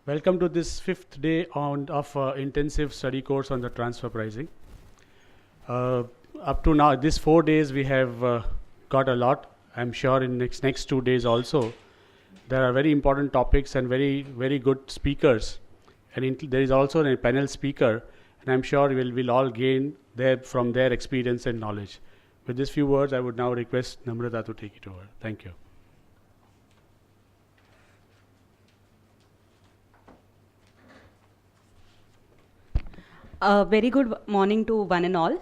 Welcome to this fifth day of intensive study course on the transfer pricing. Uh, Up to now, these 4 days we have got a lot. I'm sure in next 2 days also, there are very important topics and very good speakers, and there is also a panel speaker, and I'm sure we'll all gain from their experience and knowledge. With these few words, I would now request Namrata to take it over. Thank you. A very good morning to one and all.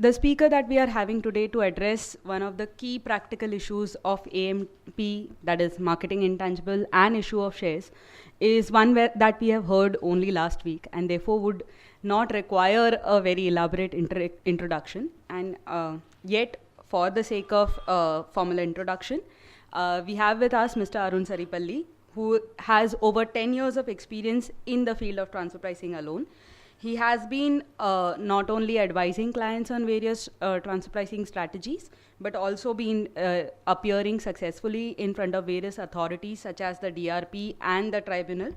The speaker that we are having today to address one of the key practical issues of AMP, that is marketing intangible and issue of shares, is one that we have heard only last week and therefore would not require a very elaborate introduction. And yet, for the sake of formal introduction, we have with us Mr. Arun Saripalli, who has over 10 years of experience in the field of transfer pricing alone. He has been not only advising clients on various transfer pricing strategies, but also been appearing successfully in front of various authorities such as the DRP and the tribunal.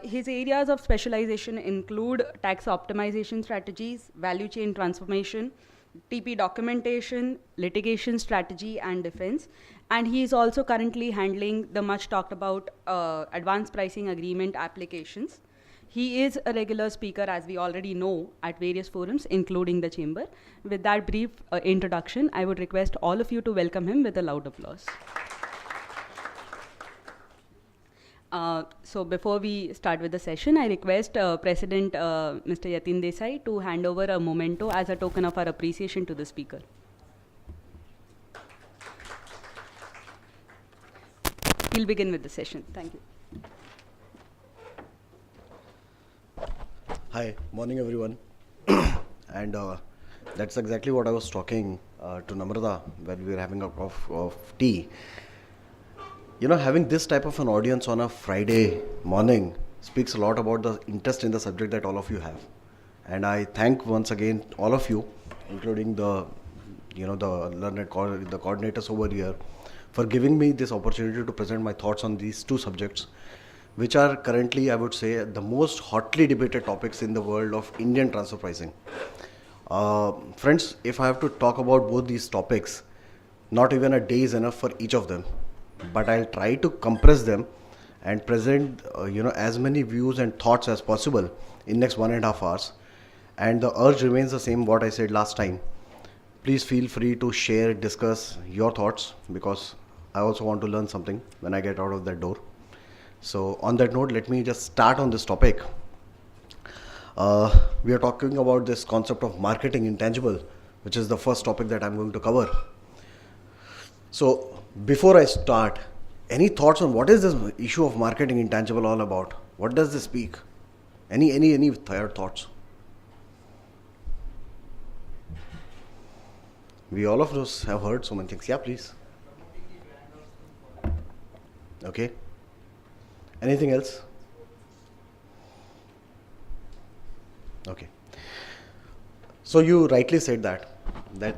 His areas of specialization include tax optimization strategies, value chain transformation, TP documentation, litigation strategy, and defense. And he is also currently handling the much talked about advanced pricing agreement applications. He is a regular speaker, as we already know, at various forums, including the chamber. With that brief introduction, I would request all of you to welcome him with a loud applause. So before we start with the session, I request President Mr. Yatin Desai to hand over a memento as a token of our appreciation to the speaker. He'll begin with the session. Thank you. Hi, morning everyone. And that's exactly what I was talking to Namrata when we were having a cup of tea. You know, having this type of an audience on a Friday morning speaks a lot about the interest in the subject that all of you have. And I thank once again all of you, including the coordinators over here, for giving me this opportunity to present my thoughts on these two subjects, which are currently, I would say, the most hotly debated topics in the world of Indian transfer pricing. Friends, if I have to talk about both these topics, not even a day is enough for each of them, but I'll try to compress them and present as many views and thoughts as possible in next 1.5 hours. And the urge remains the same what I said last time. Please feel free to share, discuss your thoughts, because I also want to learn something when I get out of that door. So on that note, let me just start on this topic. We are talking about this concept of marketing intangible, which is the first topic that I'm going to cover. So before I start, any thoughts on what is this issue of marketing intangible all about? What does this speak? Any thoughts? We all of us have heard so many things. Yeah, please. Okay. Anything else? Okay. So you rightly said that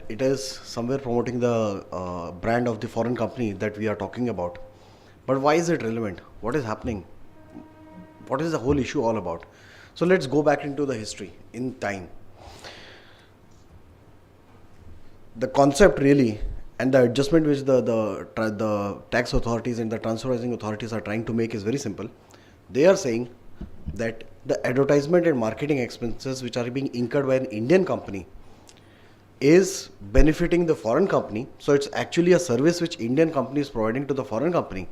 it is somewhere promoting the brand of the foreign company that we are talking about. But why is it relevant? What is happening? What is the whole issue all about? So let's go back into the history in time. The concept really and the adjustment which the tax authorities and the transfer pricing authorities are trying to make is very simple. They are saying that the advertisement and marketing expenses which are being incurred by an Indian company is benefiting the foreign company. So it's actually a service which Indian company is providing to the foreign company.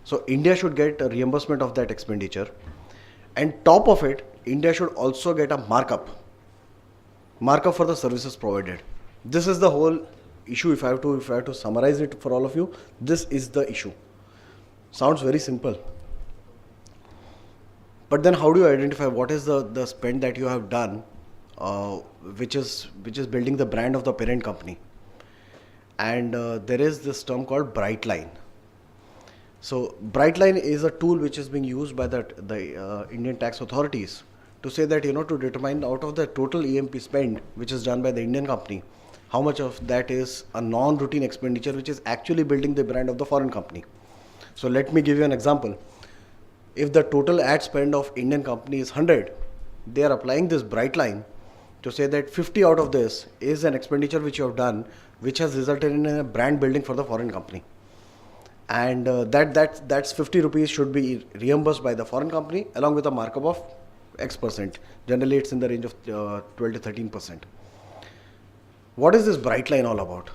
So India should get a reimbursement of that expenditure. And top of it, India should also get a markup for the services provided. This is the whole issue. If I have to summarize it for all of you, this is the issue. Sounds very simple. But then how do you identify what is the spend that you have done, which is building the brand of the parent company? And there is this term called Brightline. So Brightline is a tool which is being used by the Indian tax authorities to say that, to determine out of the total EMP spend which is done by the Indian company, how much of that is a non-routine expenditure which is actually building the brand of the foreign company. So let me give you an example. if the total ad spend of Indian company is 100, they are applying this bright line to say that 50 out of this is an expenditure which you have done, which has resulted in a brand building for the foreign company. And that's 50 rupees should be reimbursed by the foreign company along with a markup of X%. Generally, it's in the range of 12 to 13%. What is this bright line all about?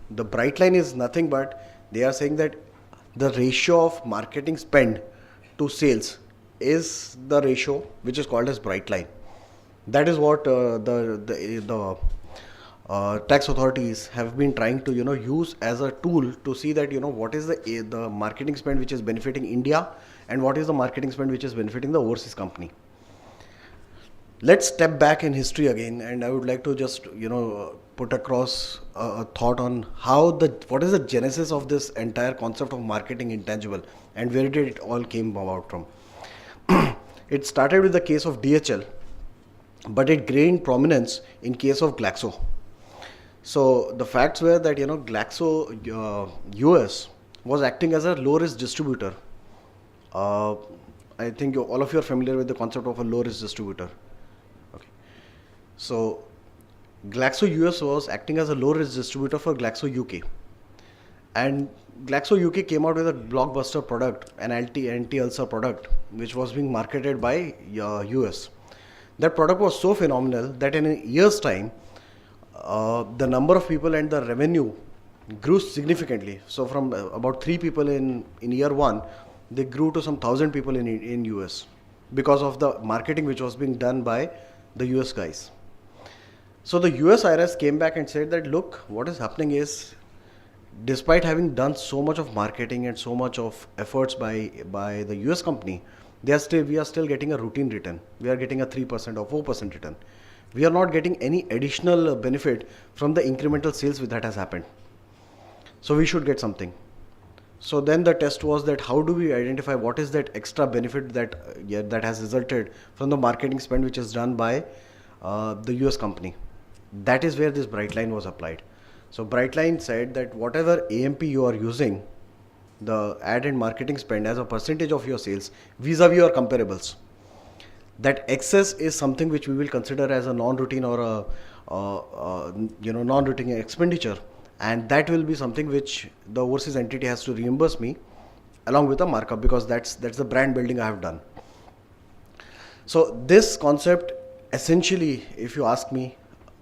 The bright line is nothing but they are saying that the ratio of marketing spend to sales is the ratio which is called as bright line. That is what the tax authorities have been trying to use as a tool to see that what is the marketing spend which is benefiting India and what is the marketing spend which is benefiting the overseas company. Let's step back in history again, and I would like to just put across a thought on what is the genesis of this entire concept of marketing intangible and where did it all came about from. It started with the case of DHL, but it gained prominence in case of Glaxo. So the facts were that Glaxo US was acting as a low risk distributor. I think all of you are familiar with the concept of a low risk distributor. Okay. So Glaxo US was acting as a low risk distributor for Glaxo UK, and Glaxo UK came out with a blockbuster product, an anti-ulcer product, which was being marketed by US. That product was so phenomenal that in a year's time, the number of people and the revenue grew significantly. So from about 3 people in year 1, they grew to some 1,000 people in US because of the marketing which was being done by the US guys. So the US IRS came back and said that, look, what is happening is, despite having done so much of marketing and so much of efforts by the US company, we are still getting a routine return. We are getting a 3% or 4% return. We are not getting any additional benefit from the incremental sales that has happened. So we should get something. So then the test was that how do we identify what is that extra benefit that has resulted from the marketing spend which is done by the US company. That is where this bright line was applied. So bright line said that whatever AMP you are using, the ad and marketing spend as a percentage of your sales vis-a-vis your comparables, that excess is something which we will consider as a non-routine or a non-routine expenditure, and that will be something which the overseas entity has to reimburse me along with a markup, because that's the brand building I have done. So this concept essentially, if you ask me,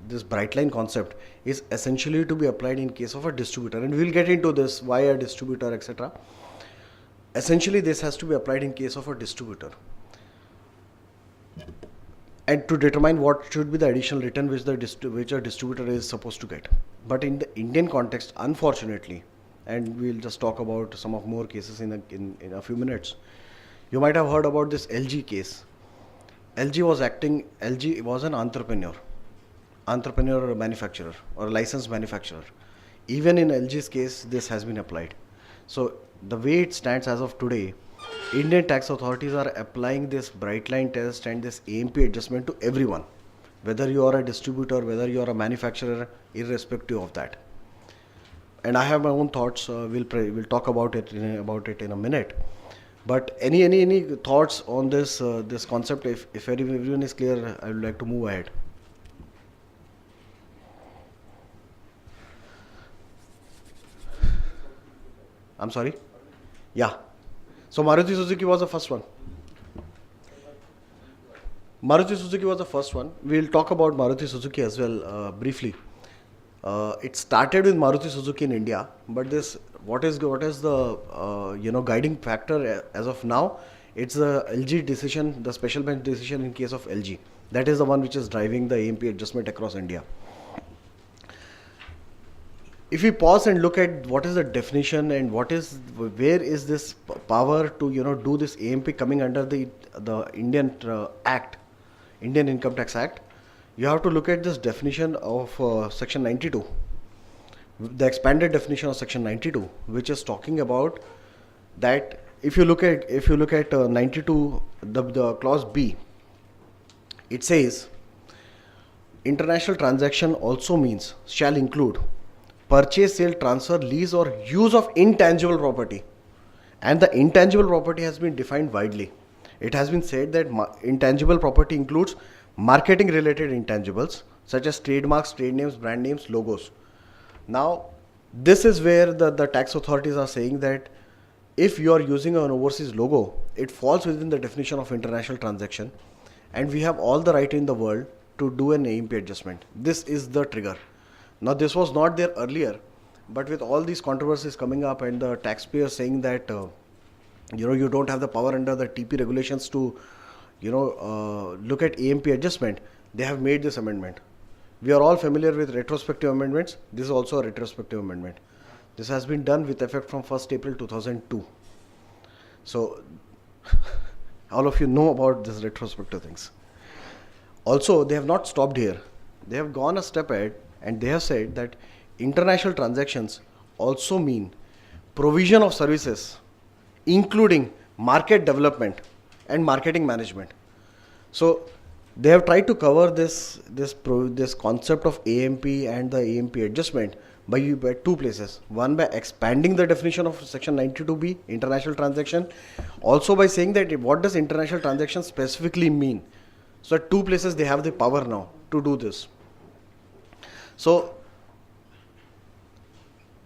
this bright line concept is essentially to be applied in case of a distributor, and we'll get into this, why a distributor, etc. Essentially this has to be applied in case of a distributor, and to determine what should be the additional return which a distributor is supposed to get. But in the Indian context, unfortunately, and we'll just talk about some of more cases in a few minutes, you might have heard about this LG case. LG was an entrepreneur manufacturer or licensed manufacturer. Even in LG's case, this has been applied. So the way it stands as of today, Indian tax authorities are applying this bright line test and this AMP adjustment to everyone, whether you are a distributor, whether you are a manufacturer, irrespective of that. And I have my own thoughts. We'll talk about it in a minute. But any thoughts on this concept? If everyone is clear, I would like to move ahead. I'm sorry? Yeah. So Maruti Suzuki was the first one. We'll talk about Maruti Suzuki as well briefly. It started with Maruti Suzuki in India, but what is the guiding factor as of now? It's the LG decision, the special bench decision in case of LG. That is the one which is driving the AMP adjustment across India. If we pause and look at what is the definition and where is this power to do this AMP coming under the Indian Act, Indian Income Tax Act, you have to look at this definition of Section 92, the expanded definition of Section 92, which is talking about that if you look at 92, the clause B, it says international transaction also means shall include purchase, sale, transfer, lease or use of intangible property And the intangible property has been defined widely. It has been said that intangible property includes marketing related intangibles such as trademarks, trade names, brand names, logos. Now, this is where the tax authorities are saying that if you are using an overseas logo, it falls within the definition of international transaction, and we have all the right in the world to do an AMP adjustment. This is the trigger. Now, this was not there earlier, but with all these controversies coming up and the taxpayers saying that you don't have the power under the TP regulations to look at AMP adjustment, they have made this amendment. We are all familiar with retrospective amendments. This is also a retrospective amendment. This has been done with effect from 1st April 2002. So all of you know about this retrospective things. Also, they have not stopped here. They have gone a step ahead and they have said that international transactions also mean provision of services, including market development and marketing management. So they have tried to cover this concept of AMP and the AMP adjustment by two places. One, by expanding the definition of section 92B, international transaction. Also by saying that what does international transaction specifically mean. So at two places they have the power now to do this. So,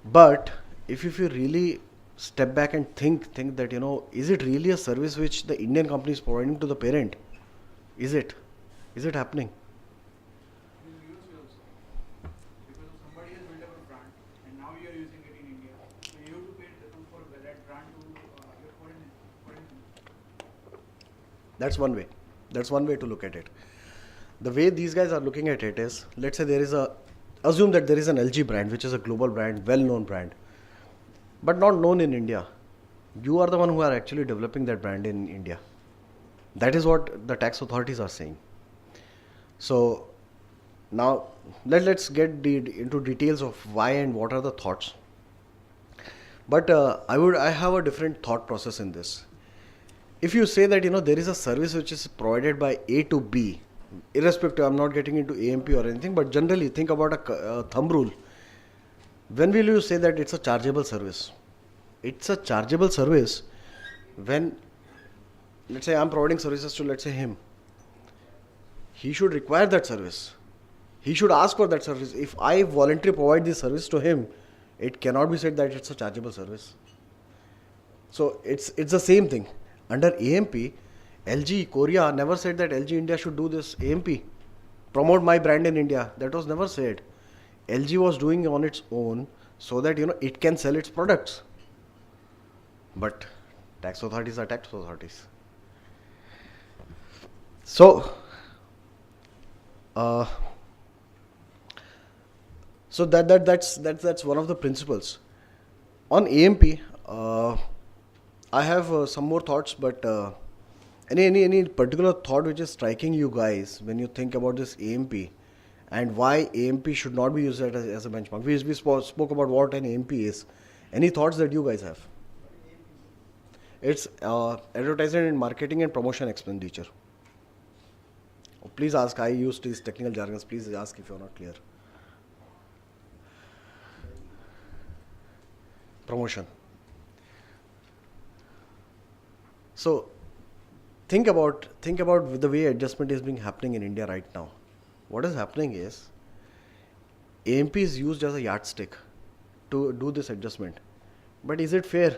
but if you really step back and think that, is it really a service which the Indian company is providing to the parent? Is it happening? Because somebody has built up a brand and now you are using it in India. So you have to pay for that brand to your foreign. That's one way. That's one way to look at it. The way these guys are looking at it is, let's say assume that there is an LG brand, which is a global brand, well-known brand, but not known in India. You are the one who are actually developing that brand in India. That is what the tax authorities are saying. So now let's get into details of why and what are the thoughts. But I have a different thought process in this. If you say that there is a service which is provided by A to B, irrespective, I'm not getting into AMP or anything, but generally think about a thumb rule. When will you say that it's a chargeable service? It's a chargeable service when, let's say I'm providing services to, let's say, him. He should require that service. He should ask for that service. If I voluntarily provide this service to him, it cannot be said that it's a chargeable service. So it's the same thing. Under AMP, LG Korea never said that LG India should do this AMP, promote my brand in India. That was never said. LG was doing on its own so that it can sell its products. But tax authorities are tax authorities. So that's one of the principles. On AMP, I have some more thoughts, but any particular thought which is striking you guys when you think about this AMP and why AMP should not be used as a benchmark? We spoke about what an AMP is. Any thoughts that you guys have? It's advertising and marketing and promotion expenditure. Please ask. I use these technical jargons. Please ask if you're not clear. Promotion. So think about the way adjustment is being happening in India right now. What is happening is AMP is used as a yardstick to do this adjustment. But is it fair?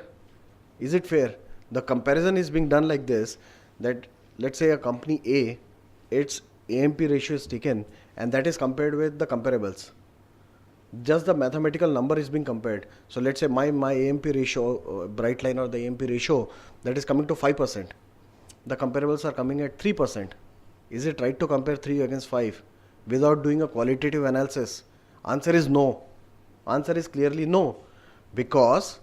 Is it fair? The comparison is being done like this, that let's say a company A, its AMP ratio is taken and that is compared with the comparables. Just the mathematical number is being compared. So let's say my AMP ratio, bright line, or the AMP ratio, that is coming to 5%. The comparables are coming at 3%. Is it right to compare 3 against 5 without doing a qualitative analysis? Answer is no. Answer is clearly no. Because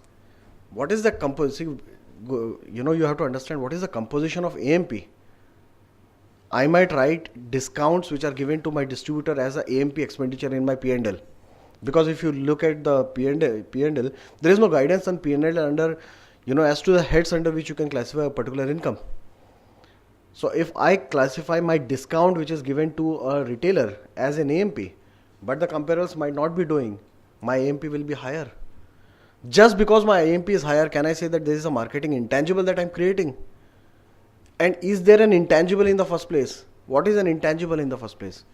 what is the composition? You have to understand what is the composition of AMP. I might write discounts which are given to my distributor as a AMP expenditure in my P&L. Because if you look at the P&L, there is no guidance on P&L under, as to the heads under which you can classify a particular income. So if I classify my discount which is given to a retailer as an AMP, but the comparables might not be doing, my AMP will be higher. Just because my AMP is higher, can I say that there is a marketing intangible that I'm creating? And is there an intangible in the first place? What is an intangible in the first place?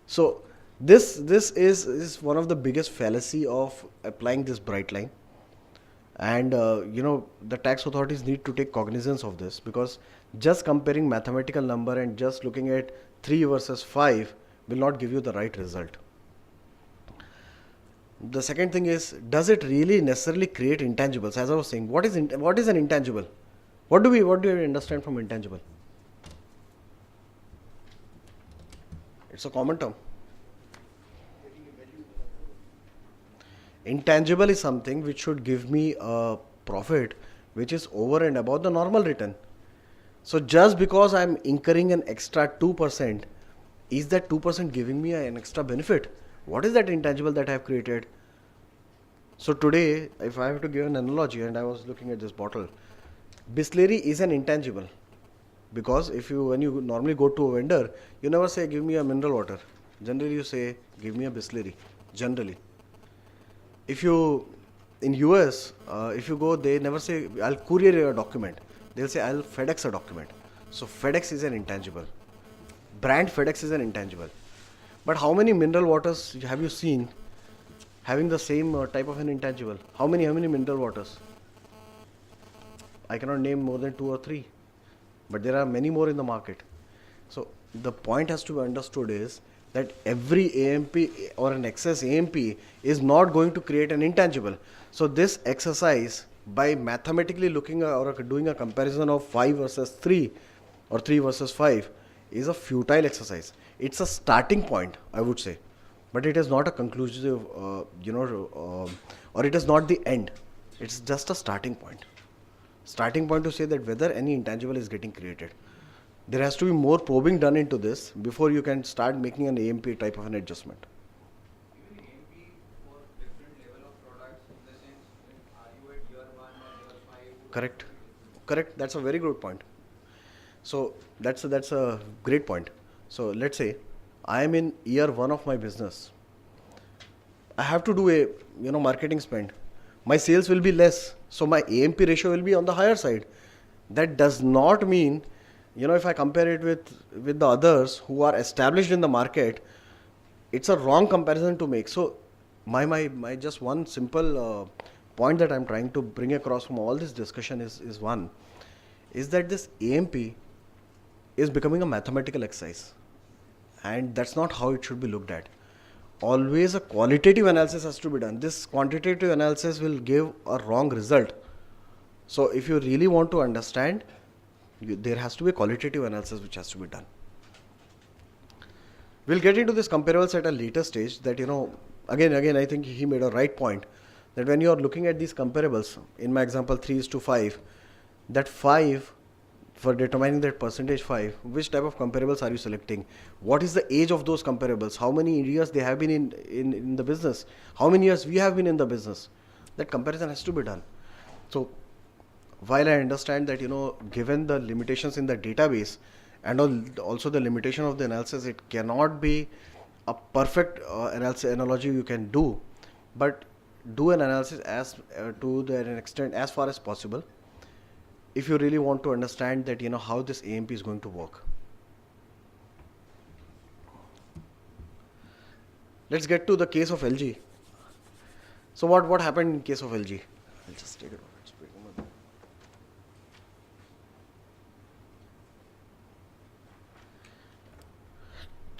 So this is one of the biggest fallacy of applying this bright line. And the tax authorities need to take cognizance of this, because just comparing mathematical number and just looking at 3 versus 5 will not give you the right result. The second thing is, does it really necessarily create intangibles? As I was saying, what is an intangible? What do we understand from intangible? It's a common term. Intangible is something which should give me a profit which is over and above the normal return. So just because I'm incurring an extra 2%, is that 2% giving me an extra benefit? What is that intangible that I have created? So today, if I have to give an analogy, and I was looking at this bottle, Bisleri is an intangible, because when you normally go to a vendor, you never say give me a mineral water. Generally you say give me a Bisleri. Generally, if you in US, if you go, they never say I'll courier you a document. They'll say I'll FedEx a document. So FedEx is an intangible. Brand FedEx is an intangible. But how many mineral waters have you seen having the same type of an intangible? How many mineral waters? I cannot name more than 2 or 3, but there are many more in the market. So the point has to be understood is that every AMP or an excess AMP is not going to create an intangible. So this exercise, by mathematically looking or doing a comparison of 5 versus 3 or 3 versus 5, is a futile exercise. It's a starting point, I would say, but it is not a conclusive, or it is not the end. It's just a starting point. Starting point to say that whether any intangible is getting created. There has to be more probing done into this before you can start making an AMP type of an adjustment. Even AMP for different level of products, in the sense, are you at year 1 or year 5? Correct. That's a very good point. So that's a great point. So let's say I am in year 1 of my business. I have to do a marketing spend. My sales will be less, so my AMP ratio will be on the higher side. That does not mean, if I compare it with the others who are established in the market, it's a wrong comparison to make. So my just one simple point that I'm trying to bring across from all this discussion is that this AMP is becoming a mathematical exercise, and that's not how it should be looked at. Always a qualitative analysis has to be done. This quantitative analysis will give a wrong result. So if you really want to understand, there has to be a qualitative analysis which has to be done. We'll get into this comparables at a later stage. That again I think he made a right point, that when you are looking at these comparables, in my example 3:5, that 5, for determining that percentage 5, which type of comparables are you selecting? What is the age of those comparables? How many years they have been in the business? How many years we have been in the business? That comparison has to be done. So while I understand that, given the limitations in the database and also the limitation of the analysis, it cannot be a perfect analogy you can do, but do an analysis to an extent as far as possible, if you really want to understand that, how this AMP is going to work. Let's get to the case of LG. So what happened in case of LG? I'll just take it off.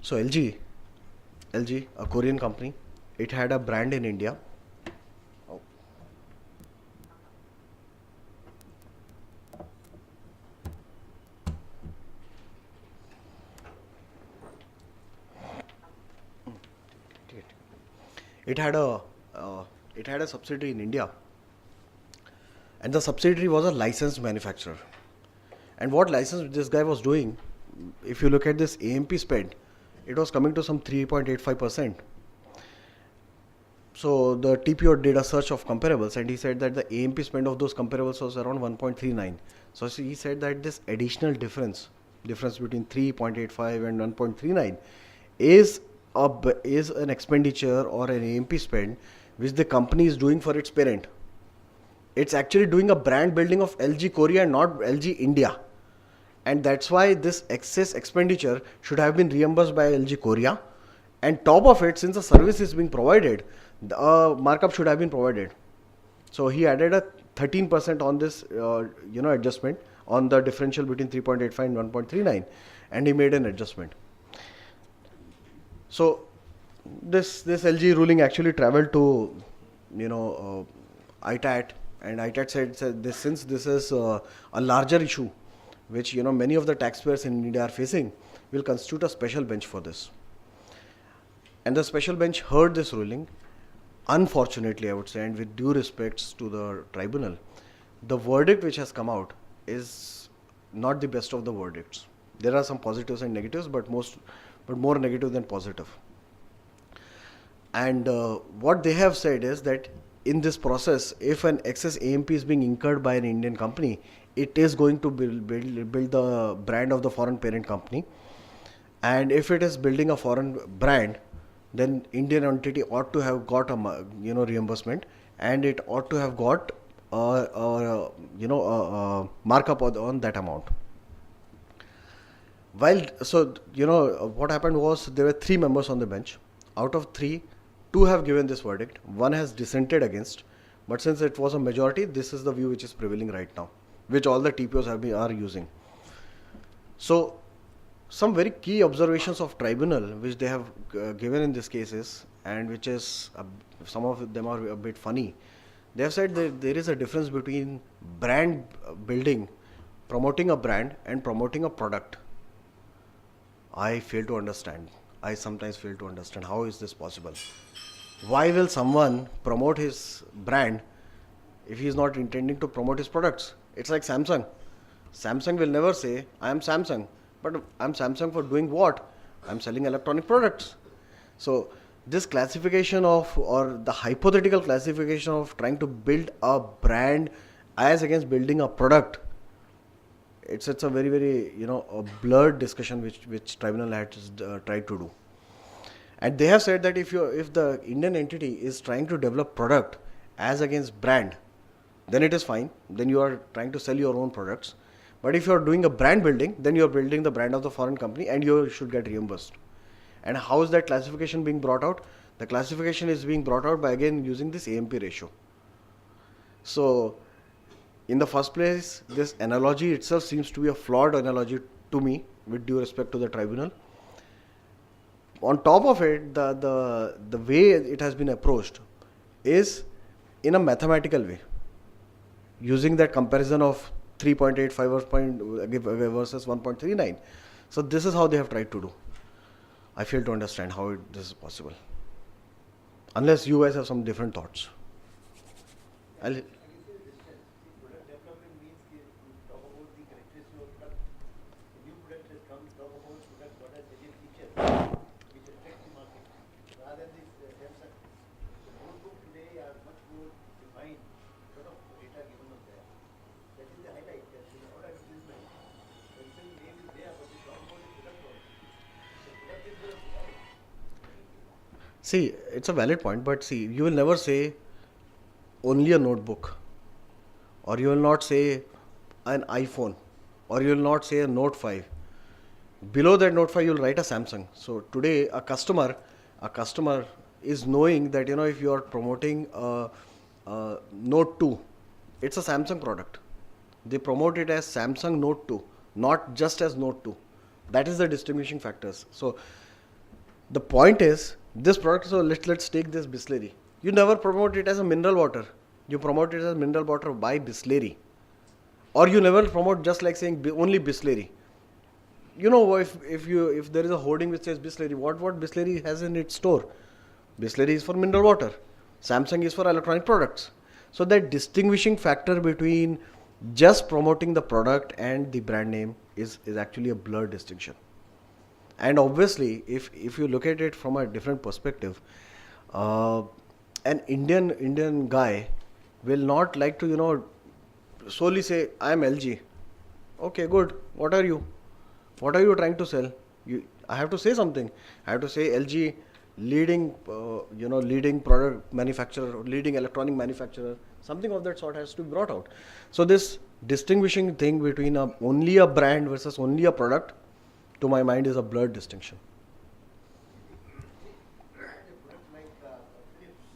So LG, a Korean company, it had a brand in India. It had a subsidiary in India, and the subsidiary was a licensed manufacturer. And what license this guy was doing, if you look at this AMP spend, it was coming to some 3.85%. So the TPO did a search of comparables, and he said that the AMP spend of those comparables was around 1.39. So he said that this additional difference between 3.85 and 1.39 is an expenditure or an AMP spend which the company is doing for its parent. It's actually doing a brand building of LG Korea and not LG India. And that's why this excess expenditure should have been reimbursed by LG Korea. And top of it, since the service is being provided, the markup should have been provided. So he added a 13% on this, adjustment on the differential between 3.85 and 1.39, and he made an adjustment. So this LG ruling actually traveled to, ITAT, and ITAT said this, since this is a larger issue, which many of the taxpayers in India are facing, will constitute a special bench for this. And the special bench heard this ruling. Unfortunately, I would say, and with due respects to the tribunal, the verdict which has come out is not the best of the verdicts. There are some positives and negatives, but more negative than positive. And what they have said is that in this process, if an excess AMP is being incurred by an Indian company, it is going to build the brand of the foreign parent company. And if it is building a foreign brand, then Indian entity ought to have got a reimbursement, and it ought to have got a markup on that amount. What happened was there were 3 members on the bench. Out of 3, 2 have given this verdict. 1 has dissented against, but since it was a majority, this is the view which is prevailing right now, which all the TPOs are using. So some very key observations of tribunal which they have given in this cases, and which is some of them are a bit funny. They have said that there is a difference between brand building, promoting a brand, and promoting a product. I sometimes fail to understand how is this possible. Why will someone promote his brand if he is not intending to promote his products? It's like Samsung. Samsung will never say, I am Samsung. But I'm Samsung for doing what? I'm selling electronic products. So this classification or the hypothetical classification of trying to build a brand as against building a product, it's a very, very, a blurred discussion which tribunal has tried to do. And they have said that if the Indian entity is trying to develop product as against brand, then it is fine. Then you are trying to sell your own products. But if you are doing a brand building, then you are building the brand of the foreign company, and you should get reimbursed. And how is that classification being brought out? The classification is being brought out by again using this AMP ratio. So in the first place, this analogy itself seems to be a flawed analogy to me, with due respect to the tribunal. On top of it, the way it has been approached is in a mathematical way, using that comparison of 3.85 versus 1.39. So this is how they have tried to do. I fail to understand how this is possible. Unless you guys have some different thoughts. Product development means you talk about the characteristics of product. The new product has come, talk about product, what are certain features which affect the market. Rather than this Samsung. The notebook today are much more defined, lot of data given on there. That is the highlight. That is not advertisement. Samsung name is there, but they talk about the product also. The product is the product. See, it's a valid point, but see, you will never say only a notebook, or you will not say an iPhone, or you will not say a Note 5. Below that Note 5, you will write a Samsung. So today, a customer is knowing that if you are promoting a Note 2, it's a Samsung product. They promote it as Samsung Note 2, not just as Note 2. That is the distinguishing factors. So the point is, this product, so let's take this Bisleri. You never promote it as a mineral water. You promote it as mineral water by Bisleri. Or you never promote just like saying only Bisleri. If there is a hoarding which says Bisleri, what Bisleri has in its store? Bisleri is for mineral water. Samsung is for electronic products. So that distinguishing factor between just promoting the product and the brand name is actually a blurred distinction. And obviously, if you look at it from a different perspective, an Indian guy will not like to solely say, I am LG. Okay, good. What are you? What are you trying to sell? I have to say something. I have to say LG leading, leading product manufacturer, leading electronic manufacturer, something of that sort has to be brought out. So this distinguishing thing between only a brand versus only a product, to my mind, is a blurred distinction. A product like Philips,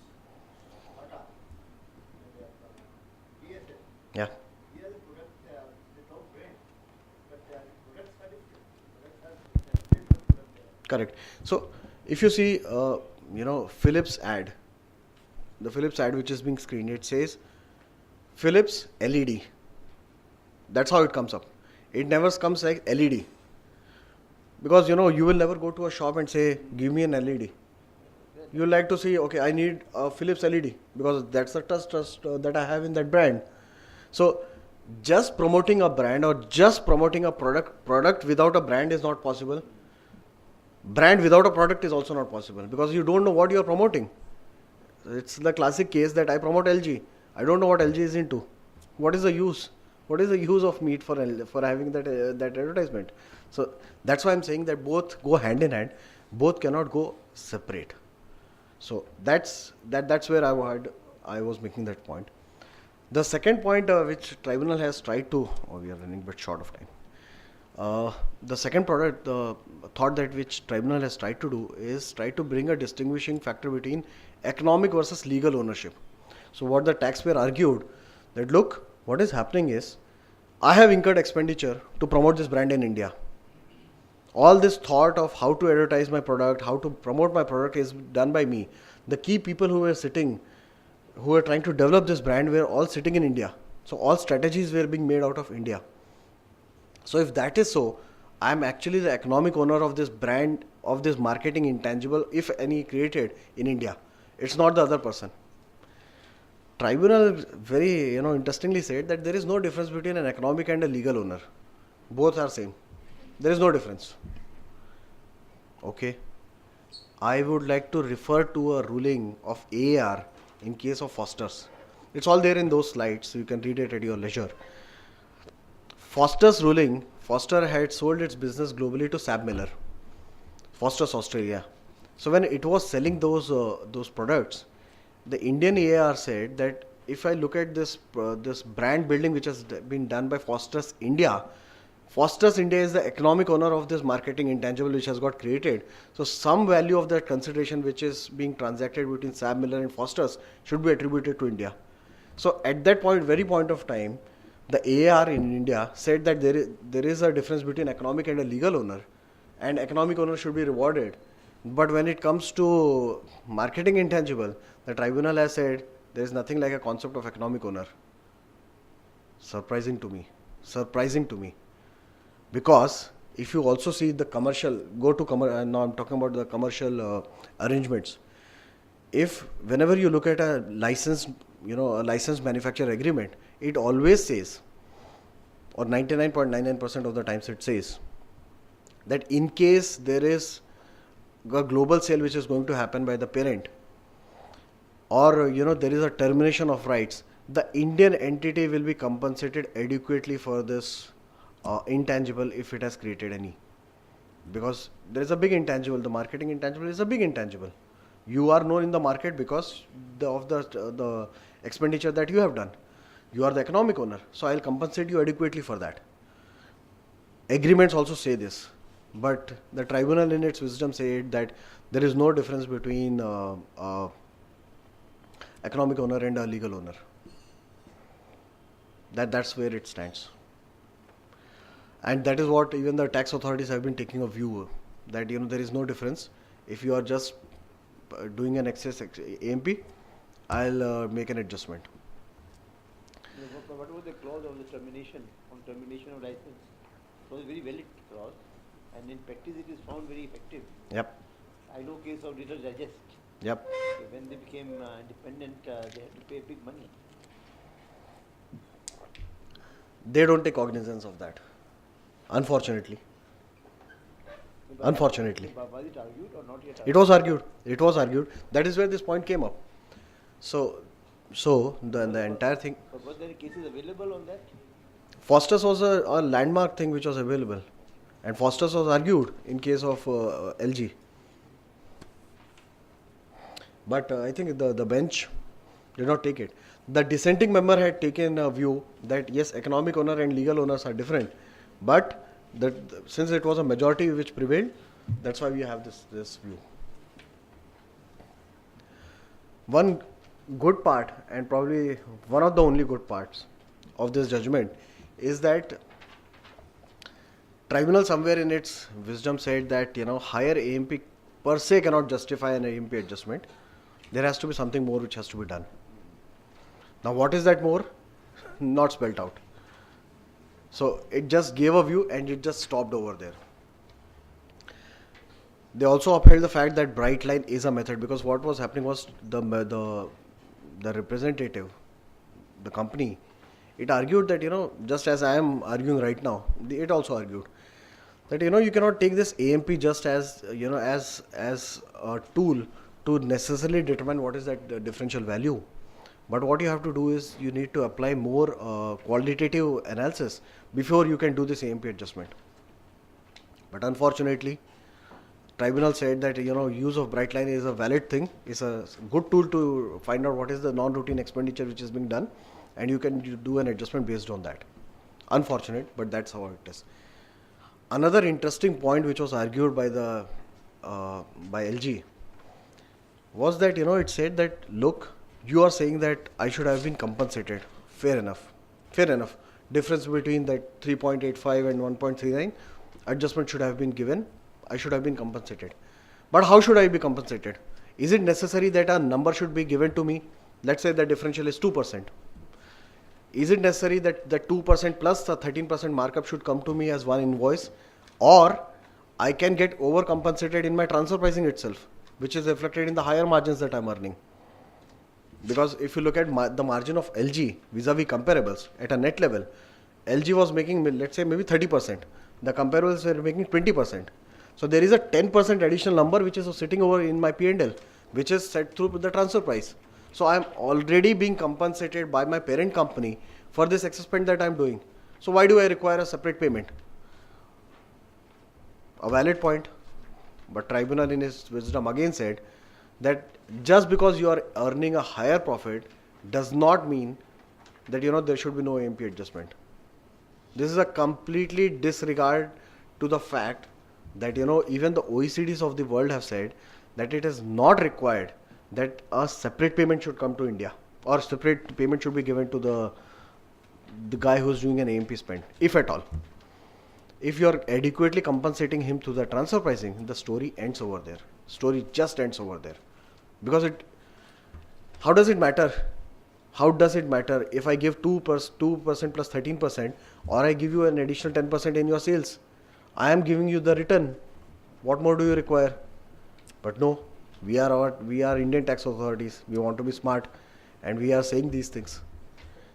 Tata, and BSF, Yeah. here the product, they don't brand, but products are different. Products are different product. Correct. So if you see, Philips ad, the Philips ad which is being screened, it says Philips LED. That's how it comes up. It never comes like LED. Because you will never go to a shop and say, give me an LED. You will like to see, okay, I need a Philips LED because that's the trust that I have in that brand. So just promoting a brand or just promoting a product without a brand is not possible. Brand without a product is also not possible because you don't know what you are promoting. It's the classic case that I promote LG. I don't know what LG is into. What is the use? What is the use of meat for having that advertisement? So that's why I'm saying that both go hand in hand. Both cannot go separate. So that's where I was making that point. The second point which tribunal has tried to, we are running a bit short of time. The second thought that which tribunal has tried to do is try to bring a distinguishing factor between economic versus legal ownership. So what the taxpayer argued that look, what is happening is I have incurred expenditure to promote this brand in India. All this thought of how to advertise my product, how to promote my product is done by me. The key people who were trying to develop this brand were all sitting in India. So all strategies were being made out of India. So if that is so, I am actually the economic owner of this brand, of this marketing intangible, if any created in India. It's not the other person. Tribunal very interestingly said that there is no difference between an economic and a legal owner. Both are same. There is no difference. Okay. I would like to refer to a ruling of AAR in case of Foster's. It's all there in those slides, so you can read it at your leisure. Foster's ruling, Foster had sold its business globally to SABMiller, Foster's Australia. So when it was selling those products, the Indian AAR said that if I look at this brand building which has been done by Foster's India is the economic owner of this marketing intangible which has got created. So some value of that consideration which is being transacted between SABMiller and Foster's should be attributed to India. So at that very point of time, the AAR in India said that there is a difference between economic and a legal owner, and economic owner should be rewarded. But when it comes to marketing intangible, the tribunal has said there is nothing like a concept of economic owner. Surprising to me. Because if you also see the commercial, now I'm talking about the commercial arrangements. Whenever you look at a licensed manufacturer agreement, it always says, or 99.99% of the times it says, that in case there is a global sale which is going to happen by the parent, or there is a termination of rights, the Indian entity will be compensated adequately for this intangible if it has created any. Because there is a big intangible, the marketing intangible is a big intangible. You are known in the market because of the expenditure that you have done. You are the economic owner, so I'll compensate you adequately for that. Agreements also say this, but the tribunal in its wisdom said that there is no difference between economic owner and a legal owner. That's where it stands. And that is what even the tax authorities have been taking a view that there is no difference. If you are just doing an excess AMP, I'll make an adjustment. What was the clause of the termination of license? It was a very valid clause, and in practice it is found very effective. Yep. I know case of Reader's Digest. Yep. When they became independent, they had to pay big money. They don't take cognizance of that, unfortunately. Unfortunately. Was it argued or not yet? It was argued. That is where this point came up. So the entire thing. But was there cases available on that? Foster's was a landmark thing which was available, and Foster's was argued in case of LG. But I think the bench did not take it. The dissenting member had taken a view that yes, economic owner and legal owners are different, but that since it was a majority which prevailed, that's why we have this view. One good part, and probably one of the only good parts of this judgment, is that tribunal somewhere in its wisdom said that higher AMP per se cannot justify an AMP adjustment. There has to be something more which has to be done. Now what is that more? Not spelled out. So it just gave a view and it just stopped over there. They also upheld the fact that bright line is a method, because what was happening was the representative, the company, it argued that just as I am arguing right now, it also argued that you cannot take this AMP just as as a tool to necessarily determine what is that differential value. But what you have to do is you need to apply more qualitative analysis before you can do this AMP adjustment. But unfortunately, tribunal said that use of bright line is a valid thing, is a good tool to find out what is the non-routine expenditure which is being done, and you can do an adjustment based on that. Unfortunate, but that's how it is. Another interesting point which was argued by the by LG was that it said that look, you are saying that I should have been compensated. Fair enough. Difference between that 3.85 and 1.39, adjustment should have been given. I should have been compensated. But how should I be compensated? Is it necessary that a number should be given to me? Let's say the differential is 2%. Is it necessary that the 2% plus the 13% markup should come to me as one invoice? Or I can get overcompensated in my transfer pricing itself, which is reflected in the higher margins that I'm earning. Because if you look at the margin of LG vis-a-vis comparables at a net level, LG was making, let's say, maybe 30%. The comparables were making 20%. So there is a 10% additional number which is sitting over in my P&L, which is set through the transfer price. So I am already being compensated by my parent company for this excess spend that I am doing. So why do I require a separate payment? A valid point. But tribunal in its wisdom again said that just because you are earning a higher profit does not mean that there should be no AMP adjustment. This is a completely disregard to the fact that even the OECDs of the world have said that it is not required that a separate payment should come to India, or separate payment should be given to the guy who is doing an AMP spend, if at all. If you are adequately compensating him through the transfer pricing, the story ends over there. Story just ends over there. Because how does it matter? How does it matter if I give 2% plus 13%, or I give you an additional 10% in your sales? I am giving you the return. What more do you require? But no, we are Indian tax authorities. We want to be smart, and we are saying these things.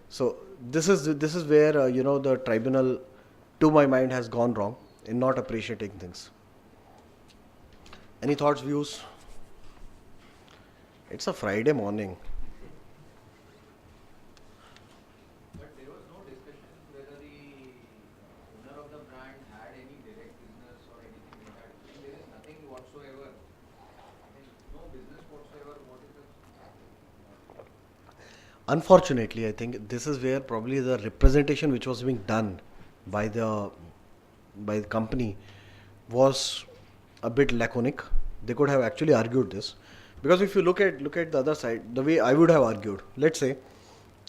So this is where the tribunal, to my mind, has gone wrong in not appreciating things. Any thoughts, views? It's a Friday morning. But there was no discussion whether the owner of the brand had any direct business or anything like that. There is nothing whatsoever. No business whatsoever. What is the... Unfortunately, I think this is where probably the representation which was being done by the company was a bit laconic. They could have actually argued this. Because if you look at the other side, the way I would have argued, let's say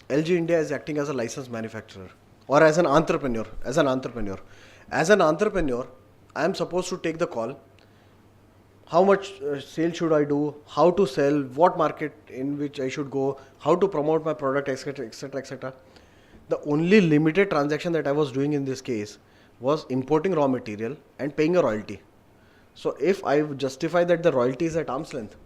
LG India is acting as a licensed manufacturer or as an entrepreneur. As an entrepreneur, I am supposed to take the call. How much sale should I do? How to sell? What market in which I should go? How to promote my product, etc., etc., etc. The only limited transaction that I was doing in this case was importing raw material and paying a royalty. So if I justify that the royalty is at arm's length,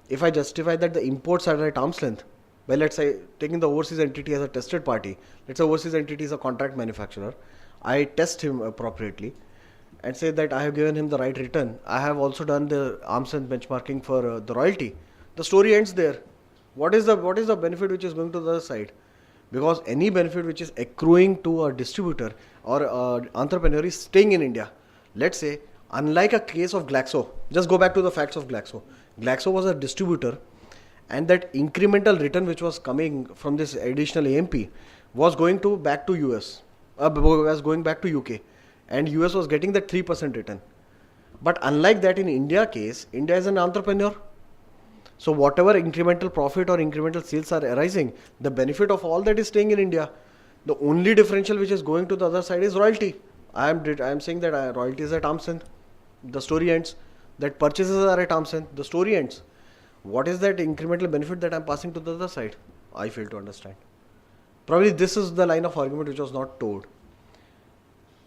if I justify that the imports are at arm's length, by let's say taking the overseas entity as a tested party, let's say overseas entity is a contract manufacturer, I test him appropriately and say that I have given him the right return. I have also done the arm's length benchmarking for the royalty. The story ends there. What is the benefit which is going to the other side? Because any benefit which is accruing to a distributor or entrepreneur is staying in India. Let's say, unlike a case of Glaxo, just go back to the facts of Glaxo. Glaxo was a distributor and that incremental return which was coming from this additional AMP was going to back to US, was going back to UK, and US was getting that 3% return. But unlike that in India case, India is an entrepreneur. So whatever incremental profit or incremental sales are arising, the benefit of all that is staying in India. The only differential which is going to the other side is royalty. I am saying that royalty is at arm's length. The story ends. That purchases are at arm's length. The story ends. What is that incremental benefit that I am passing to the other side? I fail to understand. Probably this is the line of argument which was not told.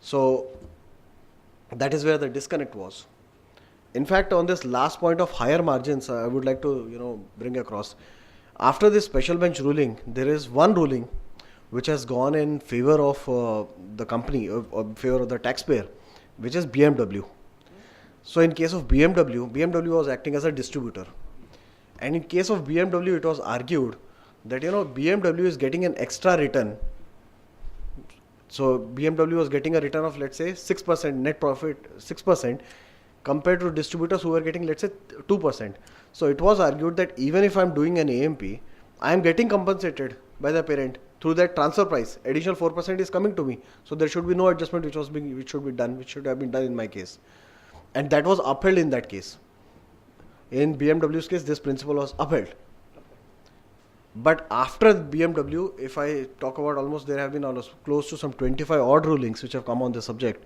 So that is where the disconnect was. In fact, on this last point of higher margins, I would like to bring across. After this special bench ruling, there is one ruling which has gone in favor of the company, or favor of the taxpayer, which is BMW. So in case of BMW was acting as a distributor, and in case of BMW, it was argued that BMW is getting an extra return. So BMW was getting a return of, let's say, 6% net profit, 6%, compared to distributors who were getting, let's say, 2%. So it was argued that even if I'm doing an AMP, I am getting compensated by the parent through that transfer price. Additional 4% is coming to me. So there should be no adjustment which should have been done in my case. And that was upheld in that case. In BMW's case, this principle was upheld. But after BMW, if I talk about there have been almost close to some 25 odd rulings which have come on this subject.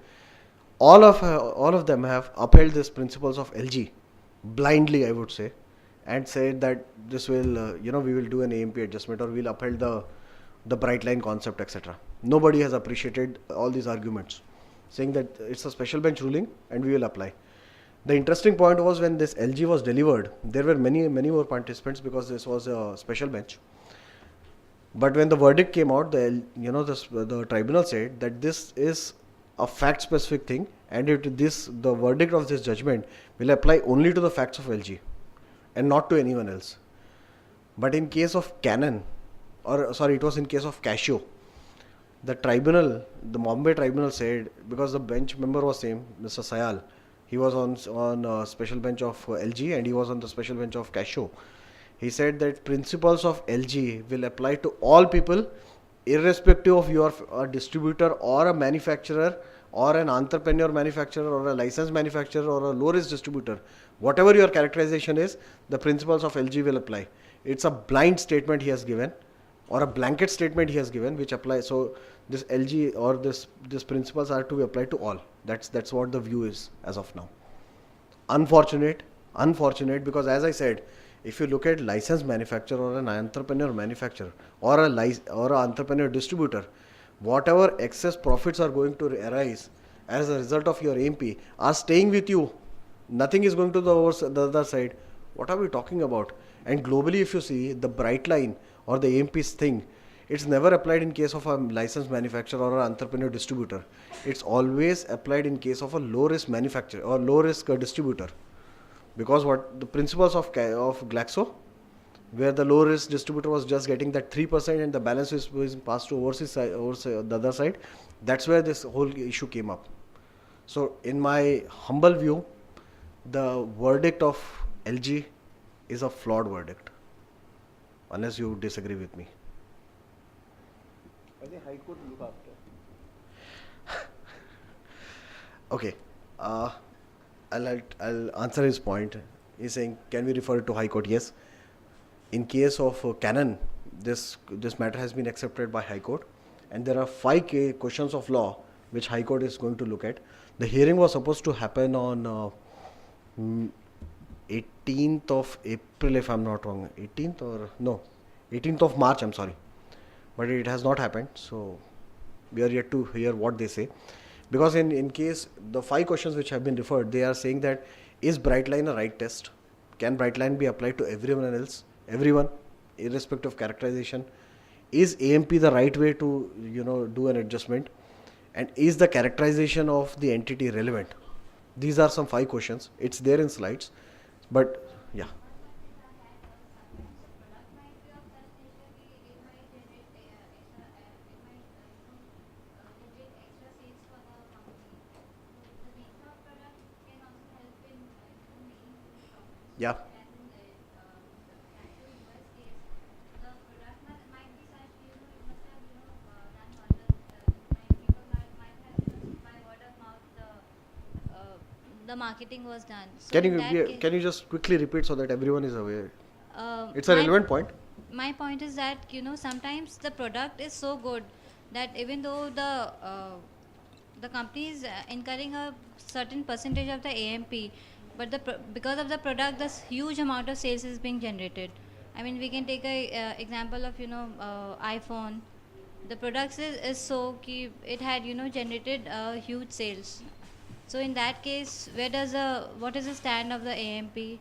All of them have upheld these principles of LG blindly, I would say, and said that this will, we will do an AMP adjustment, or we'll uphold the bright line concept, etc. Nobody has appreciated all these arguments, saying that it's a special bench ruling and we will apply. The interesting point was when this LG was delivered, there were many more participants because this was a special bench. But when the verdict came out, the tribunal said that this is a fact specific thing, and the verdict of this judgment will apply only to the facts of LG and not to anyone else. But in case of Canon, it was in case of Casio, the Bombay tribunal said, because the bench member was same, Mr. Sayal, he was on special bench of LG and he was on the special bench of Casio. He said that principles of LG will apply to all people, irrespective of you are a distributor or a manufacturer or an entrepreneur manufacturer or a licensed manufacturer or a low risk distributor. Whatever your characterization is, the principles of LG will apply. It's a blind statement he has given, or a blanket statement he has given, which applies. So this LG or this principles are to be applied to all. That's what the view is as of now. Unfortunate, because as I said, if you look at licensed manufacturer or an entrepreneur manufacturer or an entrepreneur distributor, whatever excess profits are going to arise as a result of your AMP are staying with you. Nothing is going to the other side. What are we talking about? And globally, if you see the bright line or the AMP's thing, it's never applied in case of a licensed manufacturer or an entrepreneur distributor. It's always applied in case of a low risk manufacturer or low risk distributor. Because what the principles of Glaxo, where the low risk distributor was just getting that 3% and the balance was passed to overseas the other side, that's where this whole issue came up. So in my humble view, the verdict of LG is a flawed verdict, unless you disagree with me. I think High Court will look after. Okay, I'll answer his point. He's saying, can we refer it to High Court? Yes. In case of Canon, this matter has been accepted by High Court, and there are 5 questions of law which High Court is going to look at. The hearing was supposed to happen on 18th of April, if I'm not wrong. 18th of March, I'm sorry. But it has not happened, so we are yet to hear what they say. Because in case the 5 questions which have been referred, they are saying that, is Brightline a right test? Can Brightline be applied to everyone, irrespective of characterization? Is AMP the right way to do an adjustment? And is the characterization of the entity relevant? These are some 5 questions. It's there in slides, but yeah. Yeah. the marketing was done. So Can in you that can you just quickly repeat so that everyone is aware? It's a my- relevant point. My point is that sometimes the product is so good that even though the company is incurring a certain percentage of the AMP, but because of the product, this huge amount of sales is being generated. I mean, we can take a example of iPhone. The product is so key, it had generated huge sales. So in that case, what is the stand of the AMP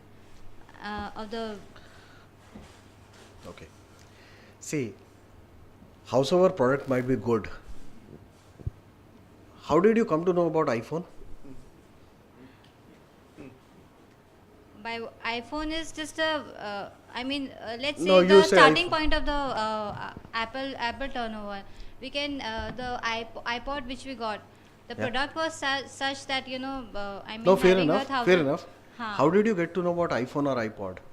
of the Okay. See, howsoever product might be good. How did you come to know about iPhone? by iPhone is just a let's say No, you the say starting iPhone. point of the Apple turnover. We can the iPod which we got, the Yeah. product was such that No, fair having enough. 1,000 Fair enough. Huh. How did you get to know about iPhone or iPod?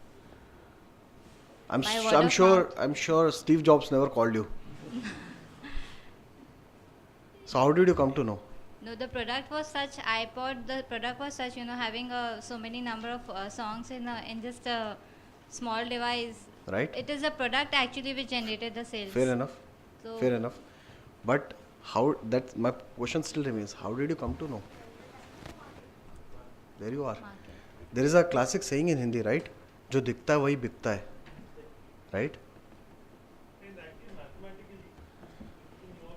By word of I'm sure Steve Jobs never called you. So how did you come to know? No, the product was such iPod. The product was such having so many number of songs in just a small device. Right? It is a product actually which generated the sales. Fair enough. So Fair enough. But how that my question still remains. How did you come to know? There you are. market. There is a classic saying in Hindi, right? जो दिखता है वही बिकता है. Right? And actually, mathematically, in your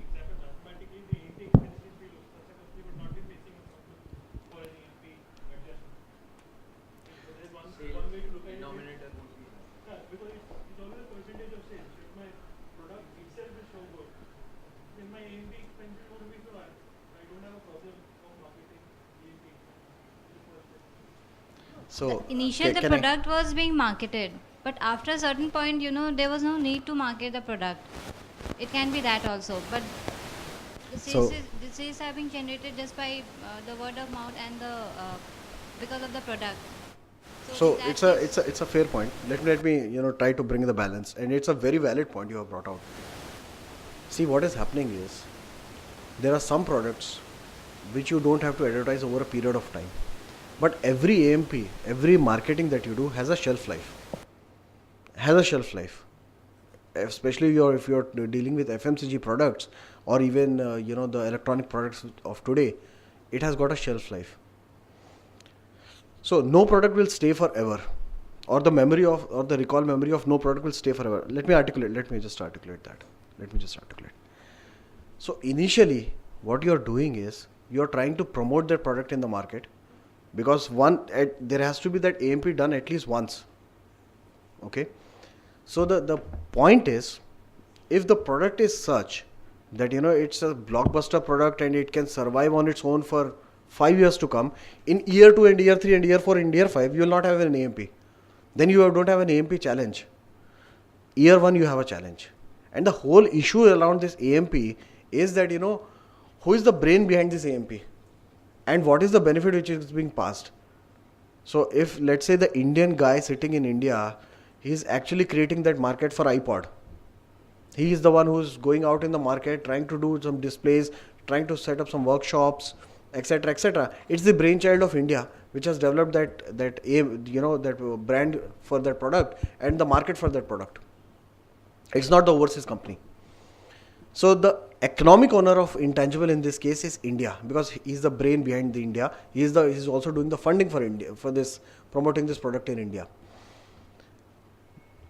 example, mathematically, the AMP expenses will such a company would not be facing a problem for an AMP adjustment. So there's one way to look at it. Denominator would be high. Yeah, because it's always a percentage of sales. If my product itself is so good, then my AMP expenses won't be so high. I don't have a problem of marketing AMP. So Initially, the can I- product was being marketed, but after a certain point, there was no need to market the product. It can be that also, but the sales are being generated just by the word of mouth and because of the product. So in that it's a fair point. Let me try to bring the balance, and it's a very valid point you have brought out. See, what is happening is there are some products which you don't have to advertise over a period of time, but every AMP, every marketing that you do has a shelf life. Has a shelf life. Especially if you're dealing with FMCG products or even the electronic products of today, it has got a shelf life. So no product will stay forever, or the recall memory of no product will stay forever. Let me just articulate that. So initially, what you're doing is you're trying to promote that product in the market, because there has to be that AMP done at least once. Okay. So the point is, if the product is such that it's a blockbuster product and it can survive on its own for 5 years to come, in year 2 and year 3 and year 4 and year 5 you will not have an AMP. Then you don't have an AMP challenge. Year 1 you have a challenge. And the whole issue around this AMP is that who is the brain behind this AMP and what is the benefit which is being passed. So if let's say the Indian guy sitting in India, he is actually creating that market for iPod. He is the one who is going out in the market, trying to do some displays, trying to set up some workshops, etc., etc. It's the brainchild of India which has developed that aim, that brand for that product and the market for that product. It's not the overseas company. So the economic owner of intangible in this case is India, because he is the brain behind the India. He's also doing the funding for India for this, promoting this product in India.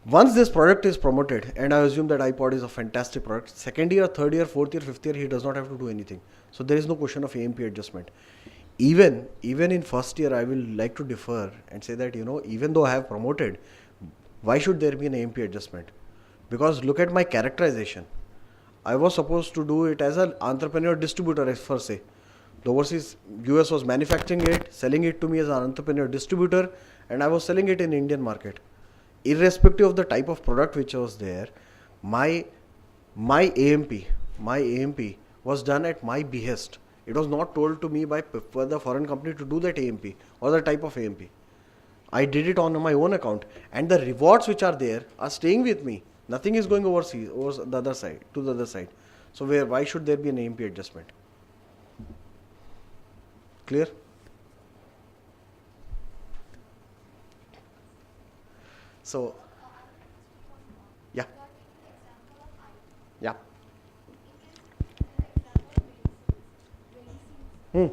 Once this product is promoted, and I assume that iPod is a fantastic product, second year, third year, fourth year, fifth year, he does not have to do anything. So there is no question of AMP adjustment. Even in first year, I will like to differ and say that even though I have promoted, why should there be an AMP adjustment? Because look at my characterization. I was supposed to do it as an entrepreneur distributor per se. The overseas US was manufacturing it, selling it to me as an entrepreneur distributor, and I was selling it in Indian market. Irrespective of the type of product which was there, my AMP was done at my behest. It was not told to me by the foreign company to do that AMP or the type of AMP. I did it on my own account, and the rewards which are there are staying with me. Nothing is going overseas, over the other side, to the other side. So why should there be an AMP adjustment? Clear? So, yeah. Yeah. Hmm.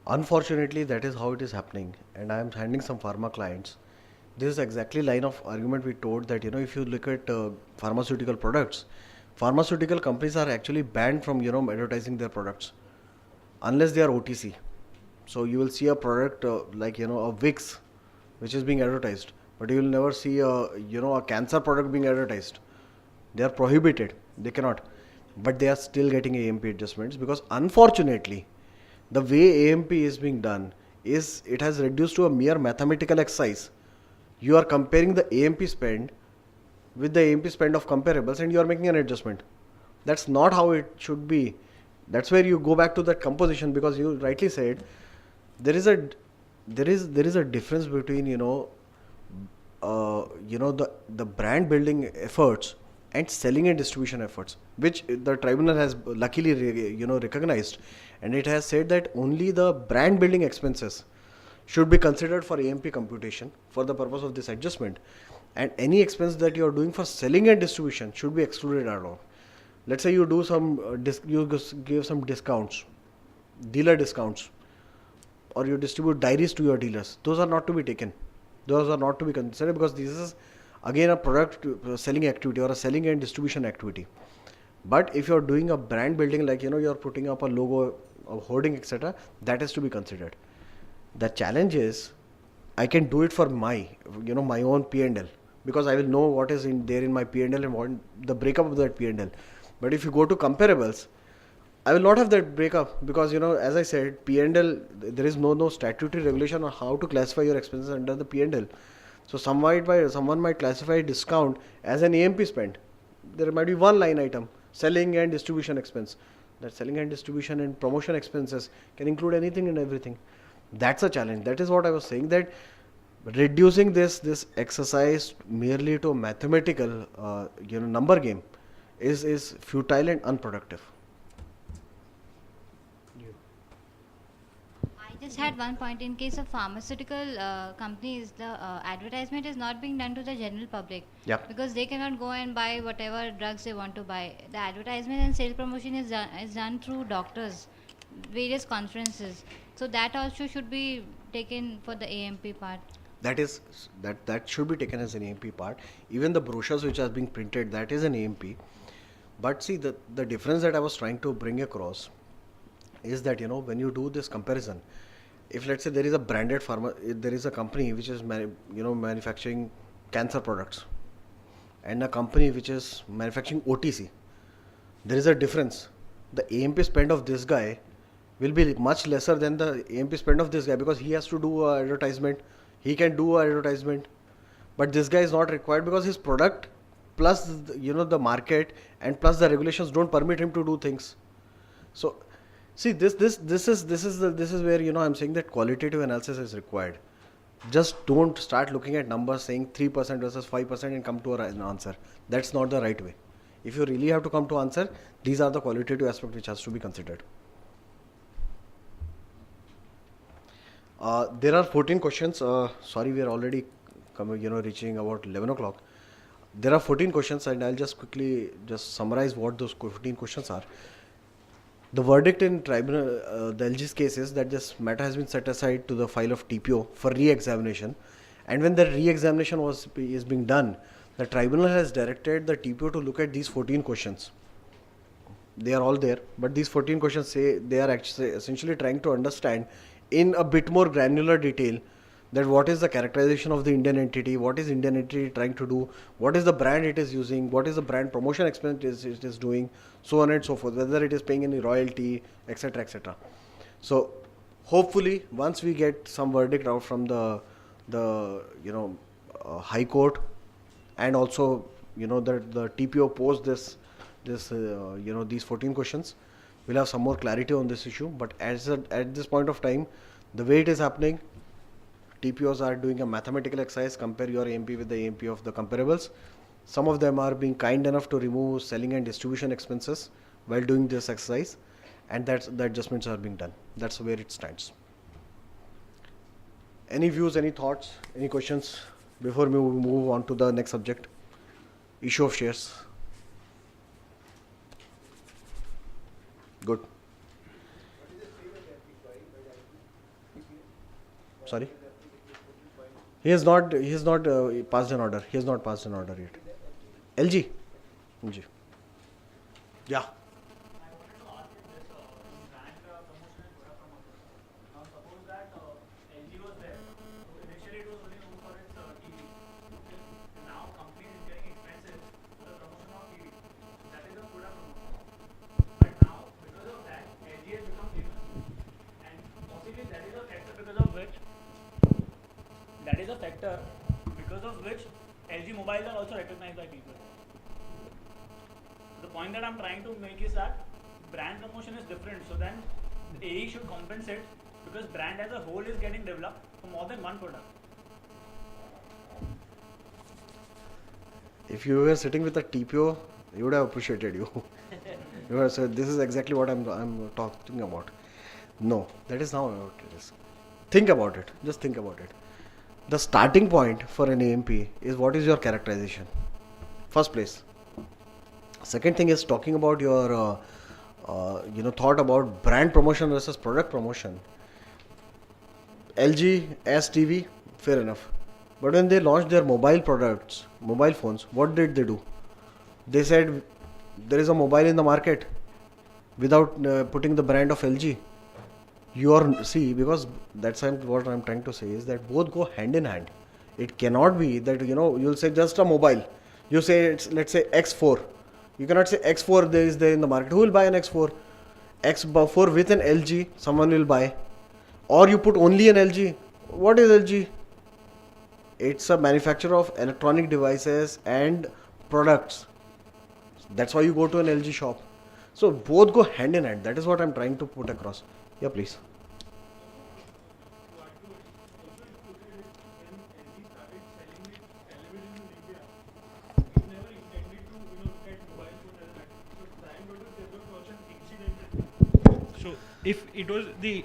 Unfortunately, that is how it is happening, and I am handling some pharma clients. This is exactly line of argument we told that if you look at pharmaceutical products, pharmaceutical companies are actually banned from advertising their products unless they are OTC. So you will see a product like a Vicks, which is being advertised, but you will never see a cancer product being advertised. They are prohibited. They cannot, but they are still getting AMP adjustments because unfortunately, the way AMP is being done is it has reduced to a mere mathematical exercise. You are comparing the AMP spend with the AMP spend of comparables and you are making an adjustment. That's not how it should be. That's where you go back to that composition, because you rightly said there is a difference between the brand building efforts and selling and distribution efforts, which the tribunal has luckily recognized, and it has said that only the brand building expenses should be considered for AMP computation for the purpose of this adjustment, and any expense that you are doing for selling and distribution should be excluded at all. Let's say you do some give some discounts, dealer discounts, or you distribute diaries to your dealers. Those are not to be taken. Those are not to be considered, because this is again a product selling activity or a selling and distribution activity. But if you are doing a brand building, like you are putting up a logo, a hoarding, etc., that is to be considered. The challenge is I can do it for my own P&L, because I will know what is there in my P&L and what the breakup of that P&L. But if you go to comparables, I will not have that breakup, because as I said, P&L, there is no statutory regulation on how to classify your expenses under the P&L. So someone might classify discount as an AMP spend. There might be one line item, selling and distribution expense. That selling and distribution and promotion expenses can include anything and everything. That's a challenge. That is what I was saying, that reducing this exercise merely to a mathematical number game is futile and unproductive. I just had one point. In case of pharmaceutical companies, the advertisement is not being done to the general public. Yeah. Because they cannot go and buy whatever drugs they want to buy. The advertisement and sales promotion is done through doctors, various conferences. So that also should be taken for the AMP part. That should be taken as an AMP part. Even the brochures which are being printed, that is an AMP. But see, the difference that I was trying to bring across is that when you do this comparison, if let's say there is a branded there is a company which is manufacturing cancer products, and a company which is manufacturing OTC, there is a difference. The AMP spend of this guy will be much lesser than the AMP spend of this guy, because he has to do an advertisement. He can do an advertisement, but this guy is not required, because his product plus the market and plus the regulations don't permit him to do things. So see, this is where I'm saying that qualitative analysis is required. Just don't start looking at numbers saying 3% versus 5% and come to an answer. That's not the right way. If you really have to come to answer, these are the qualitative aspects which has to be considered. There are 14 questions. Sorry, we are already reaching about 11 o'clock. There are 14 questions, and I'll just quickly summarize what those 14 questions are. The verdict in tribunal, the LG's case, is that this matter has been set aside to the file of TPO for re-examination, and when the re-examination is being done, the tribunal has directed the TPO to look at these 14 questions. They are all there, but these 14 questions say they are actually essentially trying to understand in a bit more granular detail that what is the characterization of the Indian entity, what is Indian entity trying to do, what is the brand it is using, what is the brand promotion expense it is doing, so on and so forth, whether it is paying any royalty, etc., etc. So hopefully once we get some verdict out from the High Court, and also the TPO post these 14 questions, we'll have some more clarity on this issue. But at this point of time, the way it is happening, TPOs are doing a mathematical exercise, compare your AMP with the AMP of the comparables. Some of them are being kind enough to remove selling and distribution expenses while doing this exercise, and the adjustments are being done. That's where it stands. Any views, any thoughts, any questions before we move on to the next subject? Issue of shares. Good. Sorry? He has not passed an order. He has not passed an order yet. LG? LG. Yeah. I wanted to ask if this brand promotion and product promotion. Now suppose that LG was there. So initially it was only known for its TV. Okay. Now company is getting expensive for the promotion of TV. That is a product promotion. But now because of that, LG has become famous. And possibly that is a factor because of which LG mobiles are also recognized by people. The point that I'm trying to make is that brand promotion is different. So then the AE should compensate because brand as a whole is getting developed for more than one product. If you were sitting with a TPO, he would have appreciated you. You would have said, this is exactly what I'm talking about. No, that is not what it is. Think about it. Just think about it. The starting point for an AMP is what is your characterization. First place. Second thing is talking about your thought about brand promotion versus product promotion. LG as TV, fair enough. But when they launched their mobile products, mobile phones, what did they do? They said there is a mobile in the market without putting the brand of LG. Because that's what I'm trying to say is that both go hand in hand. It cannot be that you'll say just a mobile. You say it's, let's say X4. You cannot say X4 is there in the market. Who will buy an X4? X4 with an LG, someone will buy. Or you put only an LG. What is LG? It's a manufacturer of electronic devices and products. That's why you go to an LG shop. So both go hand in hand. That is what I'm trying to put across. Yeah, please. So if it was we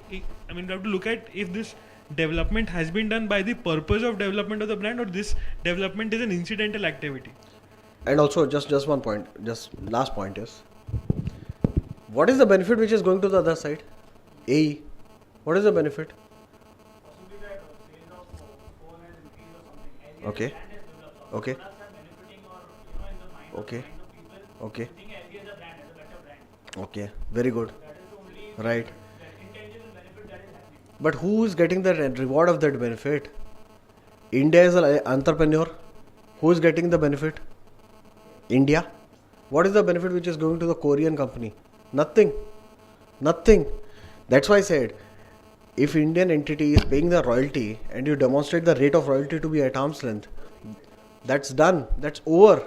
have to look at if this development has been done by the purpose of development of the brand or this development is an incidental activity. And also just one point, just last point is, what is the benefit which is going to the other side? AE. What is the benefit? Possibly that sales of phone has increased or something. Okay. LG brand has developed. Okay. Products are benefiting or in the mind Okay. of people. Okay. Think LG as a brand, as a better brand. Okay. Very good. That is the only Right. intangible benefit that is happening. But who is getting the reward of that benefit? India is an entrepreneur. Who is getting the benefit? India. What is the benefit which is going to the Korean company? Nothing. Nothing. That's why I said, if Indian entity is paying the royalty and you demonstrate the rate of royalty to be at arm's length, that's done. That's over.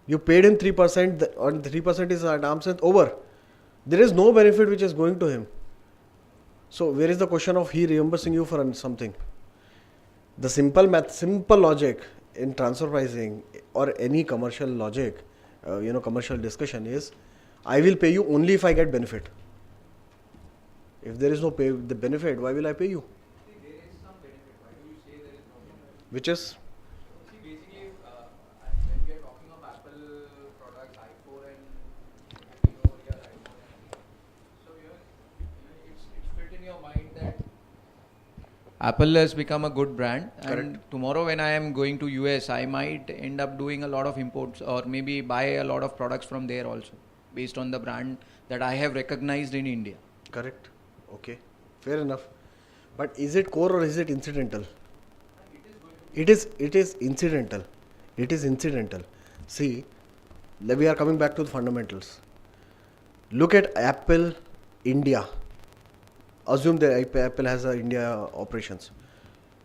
You paid him 3%, and 3% is at arm's length, over. There is no benefit which is going to him. So where is the question of he reimbursing you for something? The simple logic in transfer pricing or any commercial logic, commercial discussion is, I will pay you only if I get benefit. If there is no the benefit, why will I pay you? See, there is some benefit. Why do you say there is no benefit? Which is? See, basically, when we are talking of Apple products, i4 and iPhone, so it's fit in your mind that Apple has become a good brand, and Correct. tomorrow when I am going to US, I might end up doing a lot of imports or maybe buy a lot of products from there also, based on the brand that I have recognized in India. Correct. Okay. Fair enough. But is it core or is it incidental? It is incidental. It is incidental. See, we are coming back to the fundamentals. Look at Apple India. Assume that Apple has India operations.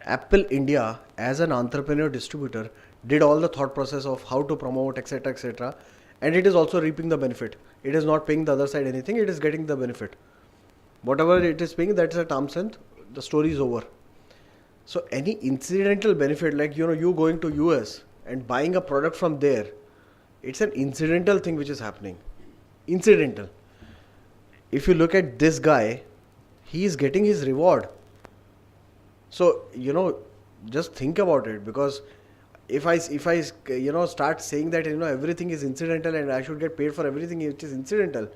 Apple India, as an entrepreneur distributor, did all the thought process of how to promote, etc., and it is also reaping the benefit. It is not paying the other side anything, it is getting the benefit. Whatever it is paying, that's at arm's length, the story is over. So any incidental benefit, like you going to US and buying a product from there, it's an incidental thing which is happening. Incidental. If you look at this guy, he is getting his reward. So just think about it, because if I start saying that everything is incidental and I should get paid for everything which is incidental,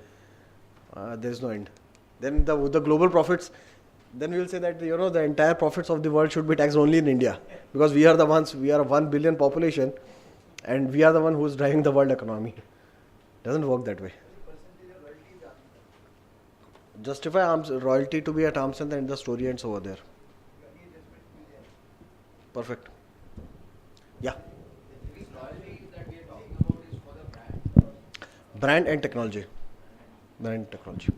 there is no end. Then the global profits, then we will say that the entire profits of the world should be taxed only in India, because we are a 1 billion population and we are the one who is driving the world economy. Doesn't work that way. Justify royalty to be at arm's length and the story ends over there. Perfect. Yeah. These royalties that we are talking about is for the brand. Brand and technology. Brand and technology.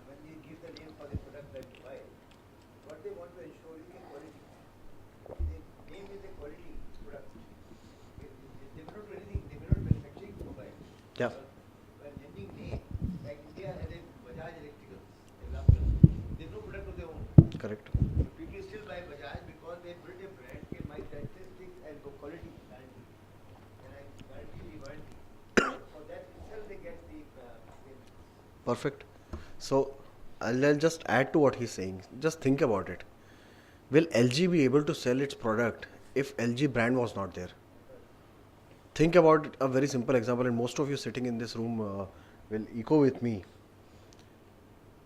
When you give the name for the product that you buy, what they want to ensure is the quality. The name is a quality product. They may not do anything, they may not manufacturing mobile. Yeah. When naming name, like India has a Bajaj Electricals, example, they have no product of their own. Correct. People still buy Bajaj because they built a brand in my characteristics and quality guarantee. And I guarantee the warranty. For that itself they get the payment. Perfect. So I'll just add to what he's saying. Just think about it. Will LG be able to sell its product if LG brand was not there? Think about a very simple example, and most of you sitting in this room will echo with me.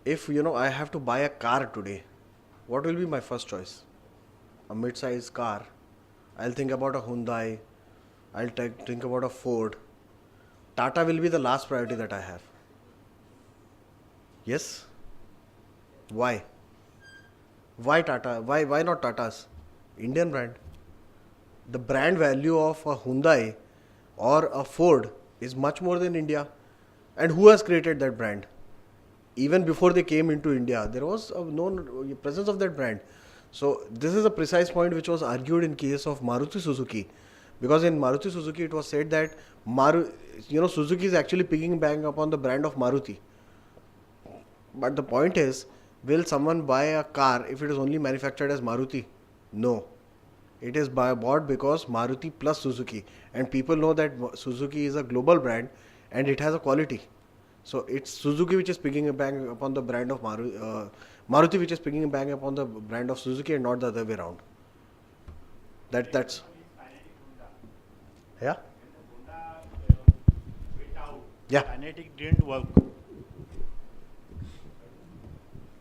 If I have to buy a car today, what will be my first choice? A mid-size car. I'll think about a Hyundai. I'll think about a Ford. Tata will be the last priority that I have. Yes? Why? Why Tata? Why not Tata's? Indian brand. The brand value of a Hyundai or a Ford is much more than India. And who has created that brand? Even before they came into India, there was a known presence of that brand. So this is a precise point which was argued in case of Maruti Suzuki. Because in Maruti Suzuki it was said that Suzuki is actually piggybacking upon the brand of Maruti. But the point is, will someone buy a car if it is only manufactured as Maruti? No. It is bought because Maruti plus Suzuki. And people know that Suzuki is a global brand and it has a quality. So it's Suzuki which is piggybacking upon the brand of Maruti which is piggybacking upon the brand of Suzuki and not the other way around. That's... Yeah? Yeah. Kinetic didn't work.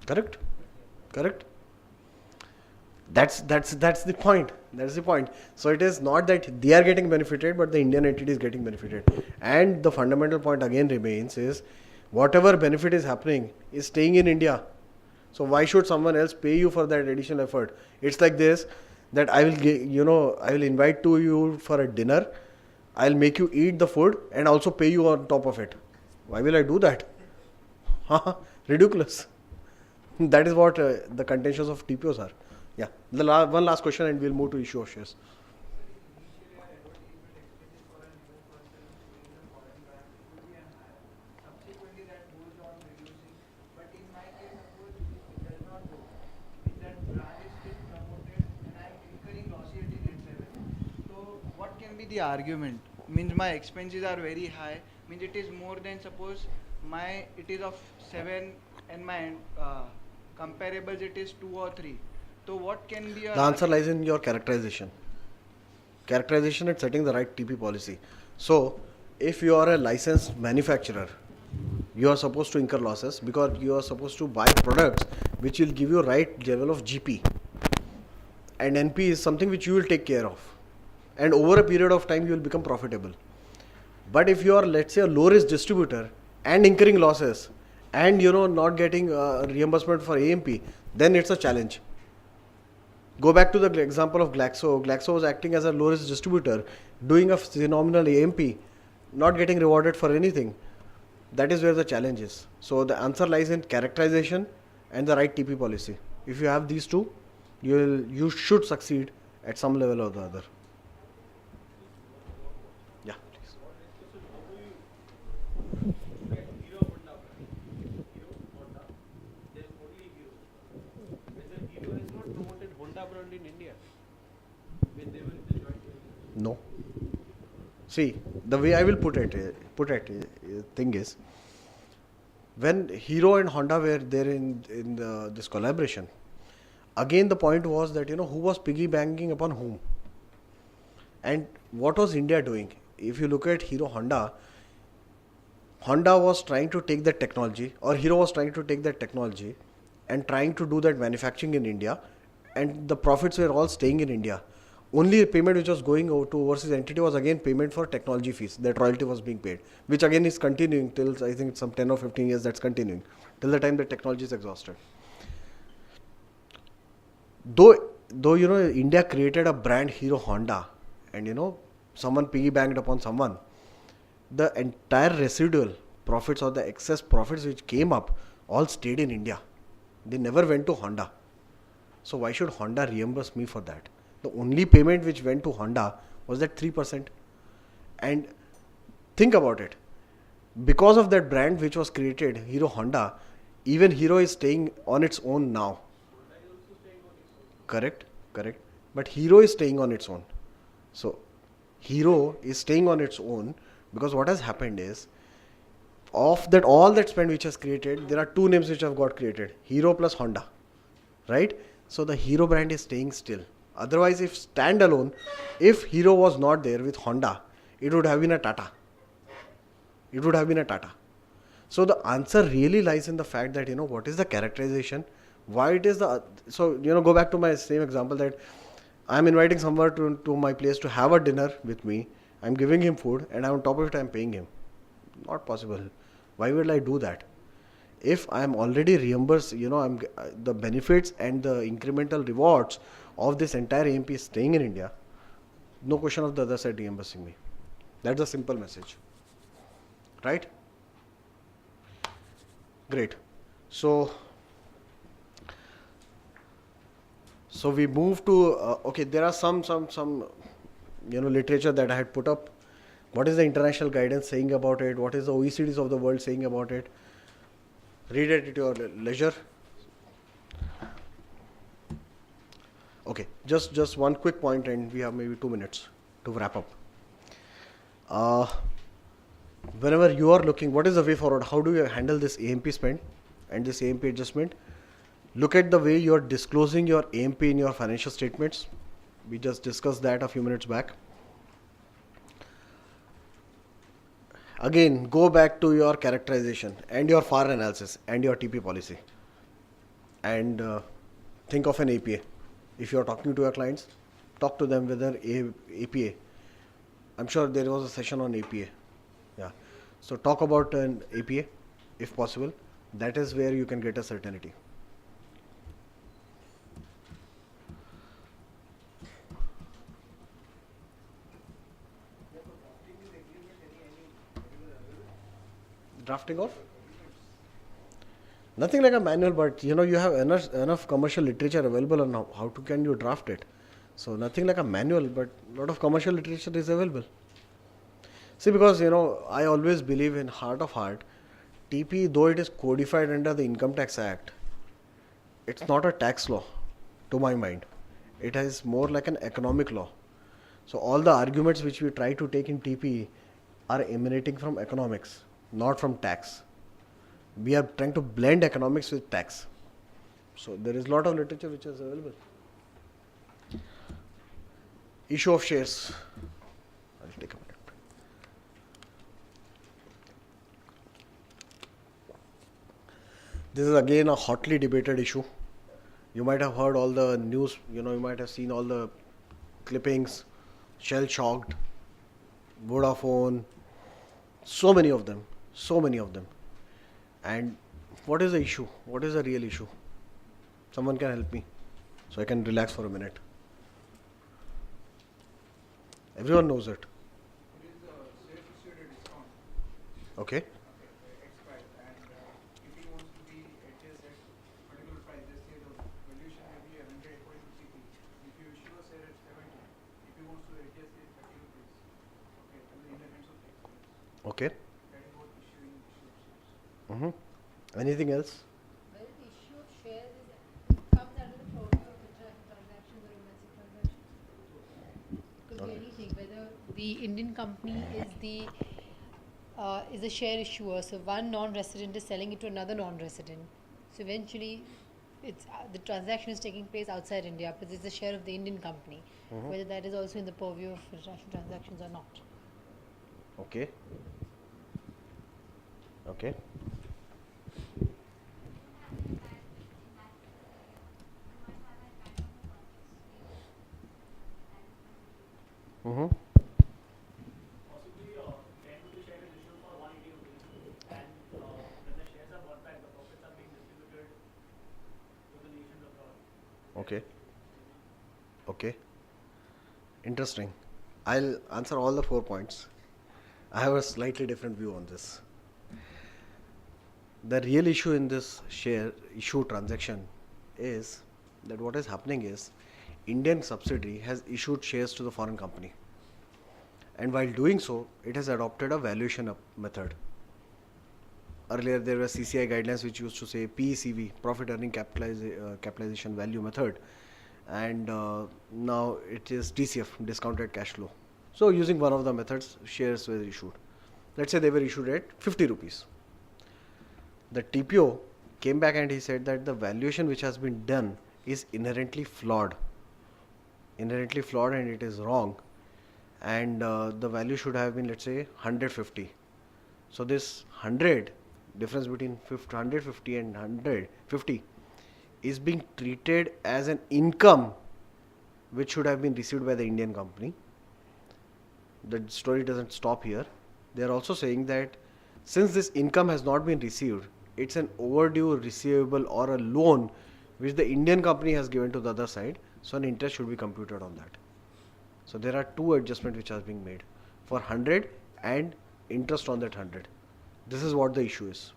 Correct. That's the point. That's the point. So it is not that they are getting benefited, but the Indian entity is getting benefited. And the fundamental point again remains is whatever benefit is happening is staying in India. So why should someone else pay you for that additional effort? It's like this, that I will invite to you for a dinner. I'll make you eat the food and also pay you on top of it. Why will I do that? Ridiculous. That is what the contentions of TPOs are. Yeah. One last question and we'll move to issue of shares. Initially, our advertisement expenses for a new person doing the foreign brand will be higher. Subsequently, that goes on reducing. But in my case, suppose it does not go. Means that brand is still promoted and I am incurring losses at net level. So, what can be the argument? Means my expenses are very high. Means it is more than suppose it is of 7 and my comparables it is 2 or 3. So what can be The answer lies in your characterization. Characterization and setting the right TP policy. So, if you are a licensed manufacturer, you are supposed to incur losses because you are supposed to buy products which will give you right level of GP. And NP is something which you will take care of. And over a period of time, you will become profitable. But if you are, let's say, a low risk distributor and incurring losses and not getting reimbursement for AMP, then it's a challenge. Go back to the example of Glaxo. Glaxo was acting as a low risk distributor, doing a phenomenal AMP, not getting rewarded for anything. That is where the challenge is. So the answer lies in characterization and the right TP policy. If you have these two, you should succeed at some level or the other. Yeah, please. see, the way I will put it, thing is, when Hero and Honda were there in this collaboration, again the point was that, who was piggy banking upon whom, and what was India doing? If you look at Hero Honda, Honda was trying to take that technology, or Hero was trying to take that technology and trying to do that manufacturing in India, and the profits were all staying in India. Only payment which was going over to overseas entity was again payment for technology fees. That royalty was being paid, which again is continuing till I think some 10 or 15 years. That's continuing till the time the technology is exhausted. Though India created a brand Hero Honda, and someone piggybanked upon someone, the entire residual profits or the excess profits which came up all stayed in India. They never went to Honda. So why should Honda reimburse me for that? The only payment which went to Honda was that 3%. And think about it. Because of that brand which was created, Hero Honda, even Hero is staying on its own now. Correct. But Hero is staying on its own. So Hero is staying on its own because what has happened is, of that all that spend which has created, there are two names which have got created, Hero plus Honda, right? So the Hero brand is staying still. Otherwise, if standalone, if Hero was not there with Honda, it would have been a Tata. So the answer really lies in the fact that, what is the characterization, why it is go back to my same example that I'm inviting someone to my place to have a dinner with me. I'm giving him food and on top of it I'm paying him. Not possible. Why will I do that? If I'm already reimbursed, I'm the benefits and the incremental rewards of this entire AMP is staying in India, no question of the other side reimbursing me. That's a simple message. Right? Great. So we move to, okay, there are some literature that I had put up. What is the international guidance saying about it? What is the OECDs of the world saying about it? Read it at your leisure. Okay, just one quick point and we have maybe 2 minutes to wrap up. Whenever you are looking, what is the way forward? How do you handle this AMP spend and this AMP adjustment? Look at the way you are disclosing your AMP in your financial statements. We just discussed that a few minutes back. Again, go back to your characterization and your FAR analysis and your TP policy. And think of an APA. If you are talking to your clients, talk to them whether APA. I'm sure there was a session on APA. Yeah. So talk about an APA if possible. That is where you can get a certainty. Drafting of? Nothing like a manual, but you have enough commercial literature available on how can you draft it. So nothing like a manual, but a lot of commercial literature is available. See, because I always believe in heart of heart, TP, though it is codified under the Income Tax Act, it's not a tax law to my mind. It is more like an economic law. So all the arguments which we try to take in TP are emanating from economics, not from tax. We are trying to blend economics with tax. So there is a lot of literature which is available. Issue of shares. I'll take a minute. This is again a hotly debated issue. You might have heard all the news, you might have seen all the clippings, Shell shocked, Vodafone, so many of them. And what is the issue? What is the real issue? Someone can help me so I can relax for a minute. Everyone knows it. It is the sales issued a discount. Okay. Expired, and if he wants to be adjusted at particular price, let's say the valuation may be 100 according to CP. If you issue a share at 70, if he wants to adjust it 30 rupees, okay, in the hands of taxpayers. Okay. That is what issuing issue of shares. Anything else? Well, the issue of shares comes under the purview of the transaction or domestic transaction. Could be anything, whether the Indian company is the share issuer. So one non-resident is selling it to another non-resident. So eventually, it's the transaction is taking place outside India, but it's the share of the Indian company. Whether that is also in the purview of international transactions or not. Okay. Okay. Mm-hmm. Possibly 10 rupee share is issued for 180 rupees, and when the shares are bought back, the profits are being distributed to the nations abroad. Okay. Okay. Interesting. I'll answer all the 4 points. I have a slightly different view on this. The real issue in this share issue transaction is that what is happening is Indian subsidiary has issued shares to the foreign company, and while doing so, it has adopted a valuation method. Earlier there were CCI guidelines which used to say PECV, profit earning capitalization value method, and now it is DCF, discounted cash flow. So using one of the methods, shares were issued. Let's say they were issued at 50 rupees. The TPO came back and he said that the valuation which has been done is inherently flawed and it is wrong, and the value should have been, let's say, 150. So this 100 difference between 150 and 150 is being treated as an income which should have been received by the Indian company. The story doesn't stop here. They are also saying that since this income has not been received, it's an overdue receivable or a loan which the Indian company has given to the other side, so an interest should be computed on that. So there are 2 adjustments which are being made for 100 and interest on that 100. This is what the issue is.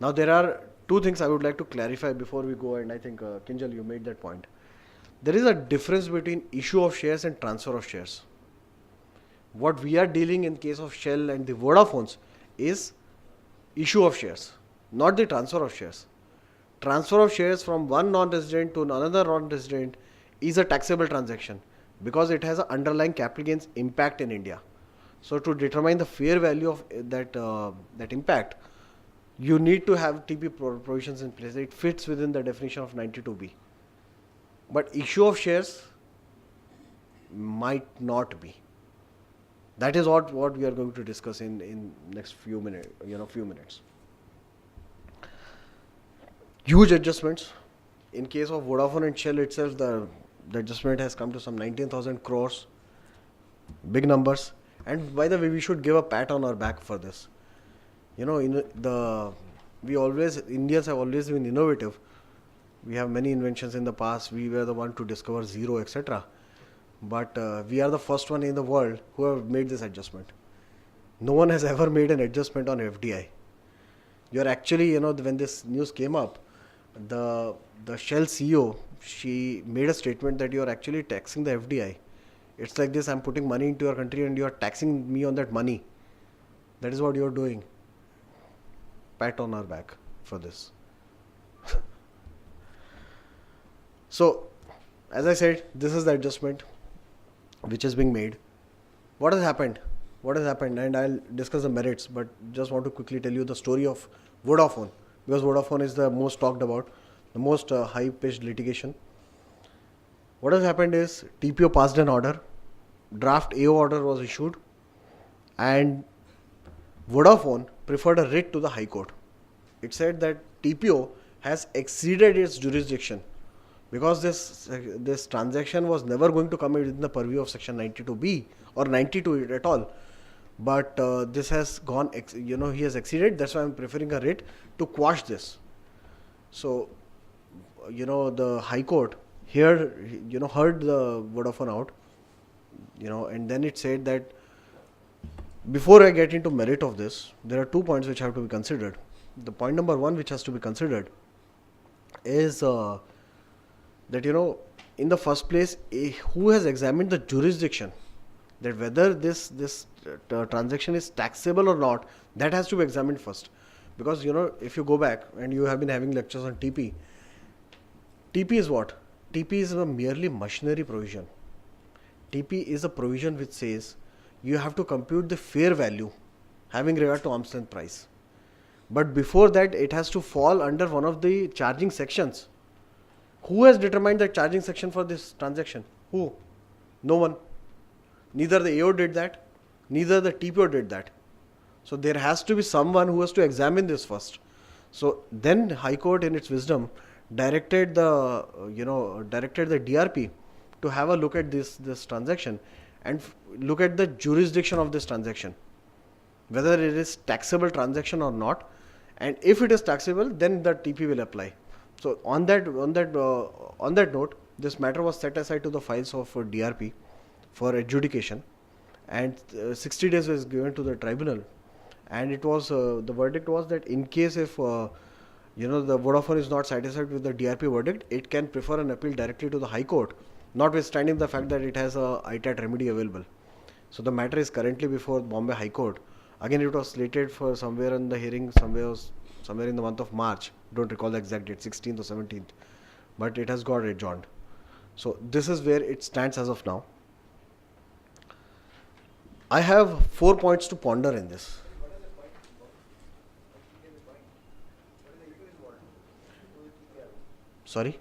Now there are 2 things I would like to clarify before we go, and I think Kinjal, you made that point. There is a difference between issue of shares and transfer of shares. What we are dealing in case of Shell and the Vodafones is issue of shares, not the transfer of shares. Transfer of shares from one non-resident to another non-resident is a taxable transaction because it has an underlying capital gains impact in India. So to determine the fair value of that impact, you need to have TP provisions in place. It fits within the definition of 92B. But issue of shares might not be. That is what we are going to discuss in next few minutes. Huge adjustments. In case of Vodafone and Shell itself, the adjustment has come to some 19,000 crores. Big numbers. And by the way, we should give a pat on our back for this. Indians have always been innovative. We have many inventions in the past. We were the one to discover zero, etc. But we are the first one in the world who have made this adjustment. No one has ever made an adjustment on FDI. You're actually, when this news came up, the Shell CEO, she made a statement that you're actually taxing the FDI. It's like this, I'm putting money into your country and you're taxing me on that money. That is what you're doing. Pat on our back for this. So, as I said, this is the adjustment which is being made. What has happened? And I'll discuss the merits, but just want to quickly tell you the story of Vodafone, because Vodafone is the most talked about, the most high-pitched litigation. What has happened is TPO passed an order, draft AO order was issued, and Vodafone preferred a writ to the High Court. It said that TPO has exceeded its jurisdiction because this transaction was never going to come within the purview of section 92B or 92 at all. But this has gone, he has exceeded. That's why I'm preferring a writ to quash this. So, the High Court here, heard the Vodafone out, and then it said that before I get into merit of this, there are 2 points which have to be considered. The point number 1 which has to be considered is that, in the first place, who has examined the jurisdiction, that whether this transaction is taxable or not, that has to be examined first. Because, if you go back and you have been having lectures on TP is what? TP is a merely machinery provision. TP is a provision which says you have to compute the fair value having regard to arm's length price. But before that, it has to fall under one of the charging sections. Who has determined the charging section for this transaction? Who? No one. Neither the AO did that, neither the TPO did that. So there has to be someone who has to examine this first. So then High Court in its wisdom directed the DRP to have a look at this transaction and look at the jurisdiction of this transaction, whether it is taxable transaction or not, and if it is taxable, then the TP will apply. So on that note, this matter was set aside to the files of DRP for adjudication, and 60 days was given to the tribunal, and it was the verdict was that in case if the Vodafone is not satisfied with the DRP verdict, it can prefer an appeal directly to the High Court, notwithstanding the fact that it has a ITAT remedy available. So the matter is currently before Bombay High Court. Again, it was slated for somewhere in the hearing, somewhere in the month of March. Don't recall the exact date, 16th or 17th, but it has got adjourned. So this is where it stands as of now. I have 4 points to ponder in this. Sorry?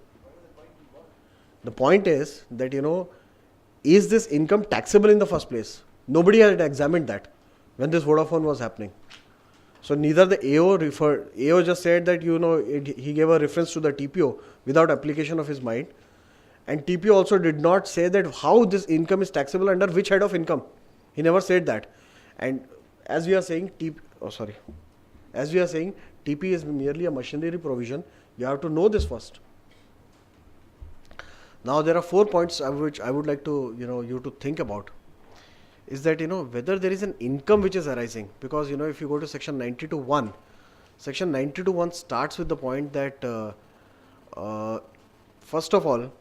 The point is that, is this income taxable in the first place? Nobody had examined that when this Vodafone was happening. So neither the AO just said that, he gave a reference to the TPO without application of his mind. And TPO also did not say that how this income is taxable under which head of income. He never said that. And as we are saying, TP is merely a machinery provision. You have to know this first. Now there are 4 points which I would like to, you to think about. Is that, whether there is an income which is arising. Because, if you go to section 92(1), section 92(1) starts with the point that, first of all,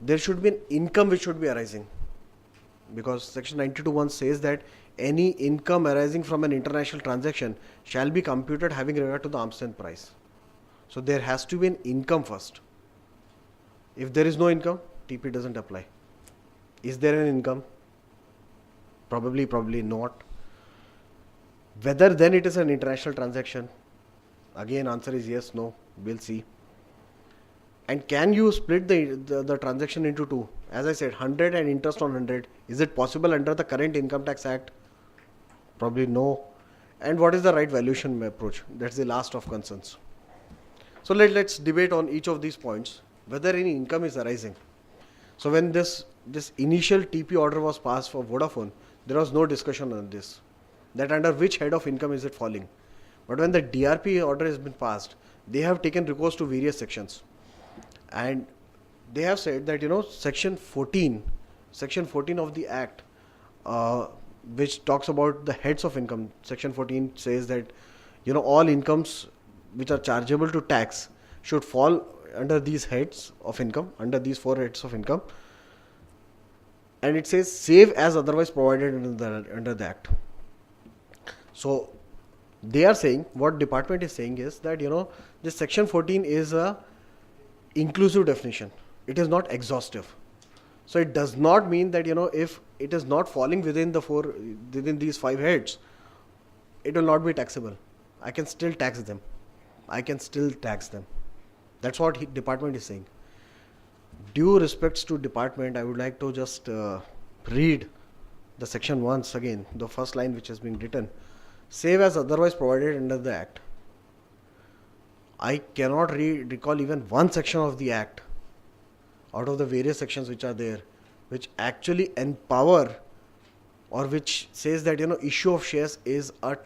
there should be an income which should be arising. Because section 92(1) says that any income arising from an international transaction shall be computed having regard to the arm's length price. So there has to be an income first. If there is no income, TP doesn't apply. Is there an income? Probably not. Whether then it is an international transaction? Again, answer is yes, no. We'll see. And can you split the transaction into two? As I said, 100 and interest on 100. Is it possible under the current Income Tax Act? Probably no. And what is the right valuation approach? That's the last of concerns. So let's debate on each of these points, whether any income is arising. So when this initial TP order was passed for Vodafone, there was no discussion on this, that under which head of income is it falling. But when the DRP order has been passed, they have taken recourse to various sections. And they have said that, section 14 of the Act, which talks about the heads of income. Section 14 says that, all incomes which are chargeable to tax should fall under these heads of income, under these 4 heads of income. And it says, save as otherwise provided under the Act. So they are saying, what department is saying is that, this section 14 is a inclusive definition. It is not exhaustive. So it does not mean that, if it is not falling within these 5 heads, it will not be taxable. I can still tax them. That's what department is saying. Due respects to department, I would like to just read the section once again, the first line which has been written. Save as otherwise provided under the Act. I cannot recall even one section of the Act out of the various sections which are there, which actually empower or which says that, issue of shares is a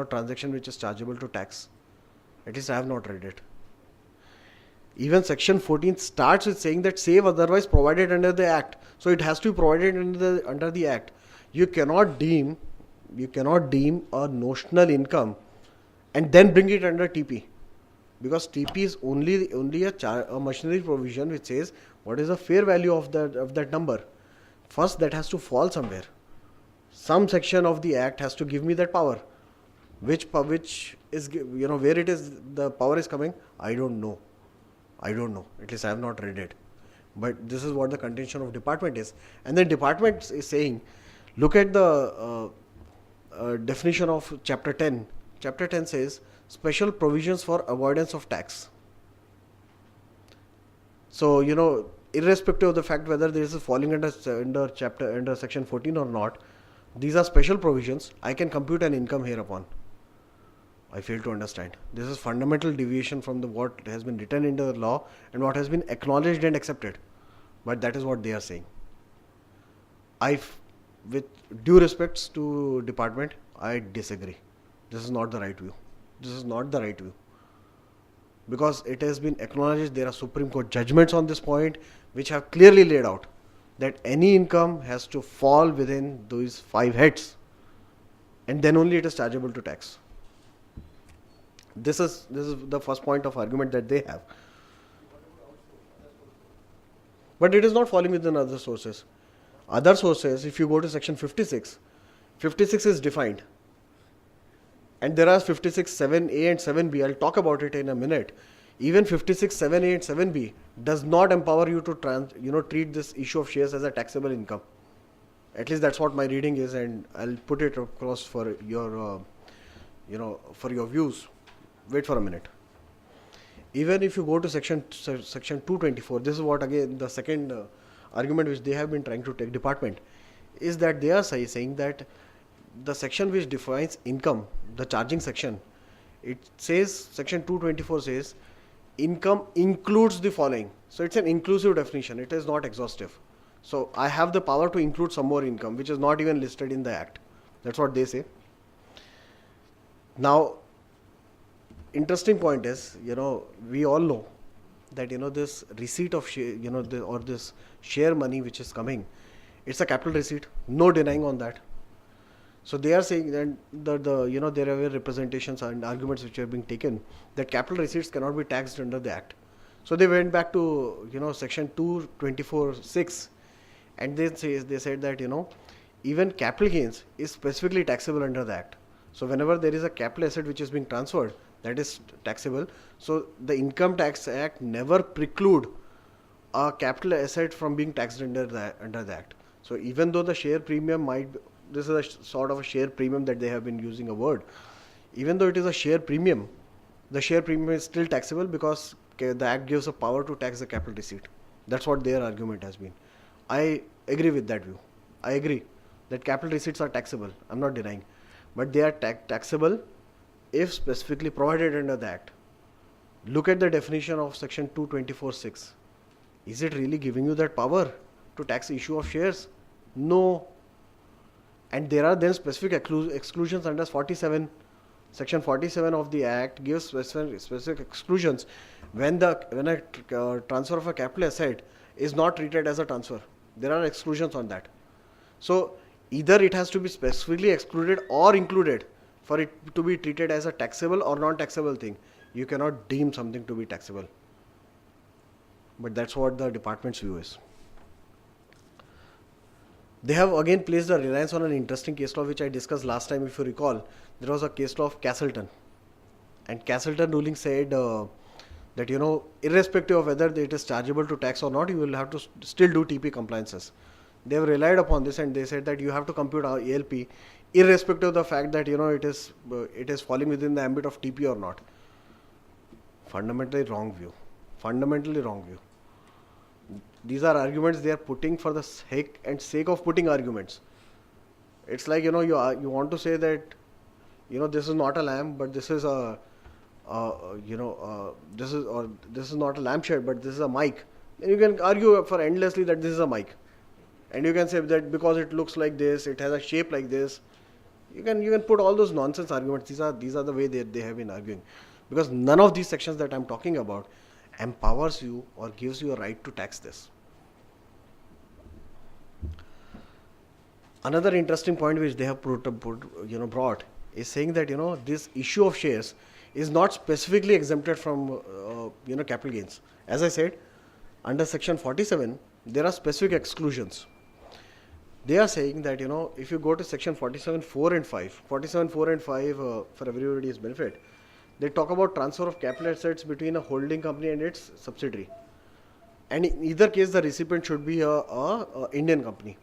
transaction which is chargeable to tax. At least I have not read it. Even section 14 starts with saying that save otherwise provided under the Act. So it has to be provided under the Act. You cannot deem a notional income and then bring it under TP, because TP is only a machinery provision which says what is the fair value of that number. First, that has to fall somewhere. Some section of the Act has to give me that power. Which is, where it is, the power is coming, I don't know. At least I have not read it. But this is what the contention of department is. And then department is saying, look at the definition of chapter 10. Chapter 10 says special provisions for avoidance of tax. So, irrespective of the fact whether this is falling under section 14 or not, these are special provisions. I can compute an income hereupon. I fail to understand. This is fundamental deviation from what has been written in the law and what has been acknowledged and accepted. But that is what they are saying. With due respects to department, I disagree. This is not the right view. This is not the right view. Because it has been acknowledged, there are Supreme Court judgments on this point which have clearly laid out that any income has to fall within those 5 heads, and then only it is chargeable to tax. This is the first point of argument that they have. But it is not falling within other sources. Other sources, if you go to section 56, 56 is defined. And there are 56, 7a and 7b. I'll talk about it in a minute. Even 56, 7a and 7b does not empower you to treat this issue of shares as a taxable income. At least that's what my reading is, and I'll put it across for your, for your views. Wait for a minute. Even if you go to section 224, this is what again the second argument which they have been trying to take department, is that they are saying that the section which defines income, the charging section, it says, section 224 says, income includes the following. So it's an inclusive definition, it is not exhaustive. So I have the power to include some more income which is not even listed in the act. That's what they say. Now, interesting point is, we all know that, this receipt of share, or this share money which is coming, it's a capital receipt, no denying on that. So they are saying that there are representations and arguments which are being taken that capital receipts cannot be taxed under the act. So they went back to, section 224(6), and they said that, even capital gains is specifically taxable under the act. So whenever there is a capital asset which is being transferred, that is taxable. So the Income Tax Act never preclude a capital asset from being taxed under the act. So even though the share premium this is a sort of a share premium that they have been using a word. Even though it is a share premium, the share premium is still taxable because the act gives a power to tax the capital receipt. That's what their argument has been. I agree with that view. I agree that capital receipts are taxable. I'm not denying. But they are taxable if specifically provided under the act. Look at the definition of section 224(6). Is it really giving you that power to tax the issue of shares? No. And there are then specific exclusions under 47. Section 47 of the Act gives specific exclusions when a transfer of a capital asset is not treated as a transfer. There are exclusions on that. So either it has to be specifically excluded or included for it to be treated as a taxable or non-taxable thing. You cannot deem something to be taxable. But that's what the department's view is. They have again placed a reliance on an interesting case law which I discussed last time. If you recall, there was a case law of Castleton, and Castleton ruling said that irrespective of whether it is chargeable to tax or not, you will have to still do TP compliances. They have relied upon this and they said that you have to compute our ALP irrespective of the fact that it is falling within the ambit of TP or not. Fundamentally wrong view. Fundamentally wrong view. These are arguments they are putting for the sake of putting arguments. It's like you want to say that this is not a lamp, but this is this is not a lampshade, but this is a mic. And you can argue for endlessly that this is a mic, and you can say that because it looks like this, it has a shape like this. You can put all those nonsense arguments. These are the way they have been arguing, because none of these sections that I'm talking about empowers you or gives you a right to tax this. Another interesting point which they have brought is saying that this issue of shares is not specifically exempted from capital gains. As I said, under section 47 there are specific exclusions. They are saying that if you go to section 47(4) and 5, 47(4) and 5 for everybody's benefit, they talk about transfer of capital assets between a holding company and its subsidiary. and in either case the recipient should be a Indian company.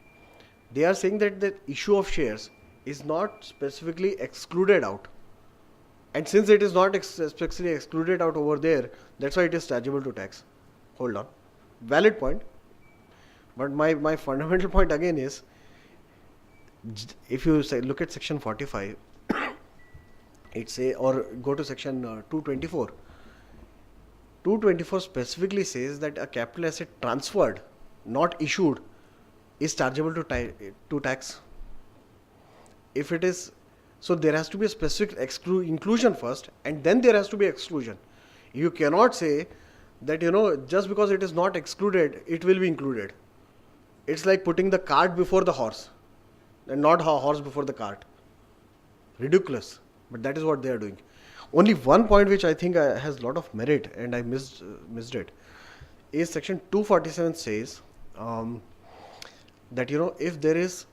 They are saying that the issue of shares is not specifically excluded out, and since it is not specifically excluded out over there, that's why it is chargeable to tax. Hold on, valid point, but my fundamental point again is, if you say look at section 45, it say, or go to section 224. 224 specifically says that a capital asset transferred, not issued, is chargeable to tax. If it is, so there has to be a specific inclusion first, and then there has to be exclusion. You cannot say that, just because it is not excluded, it will be included. It's like putting the cart before the horse, and not a horse before the cart. Ridiculous, but that is what they are doing. Only one point which I think has a lot of merit, and I missed it, is section 247 says that if there is,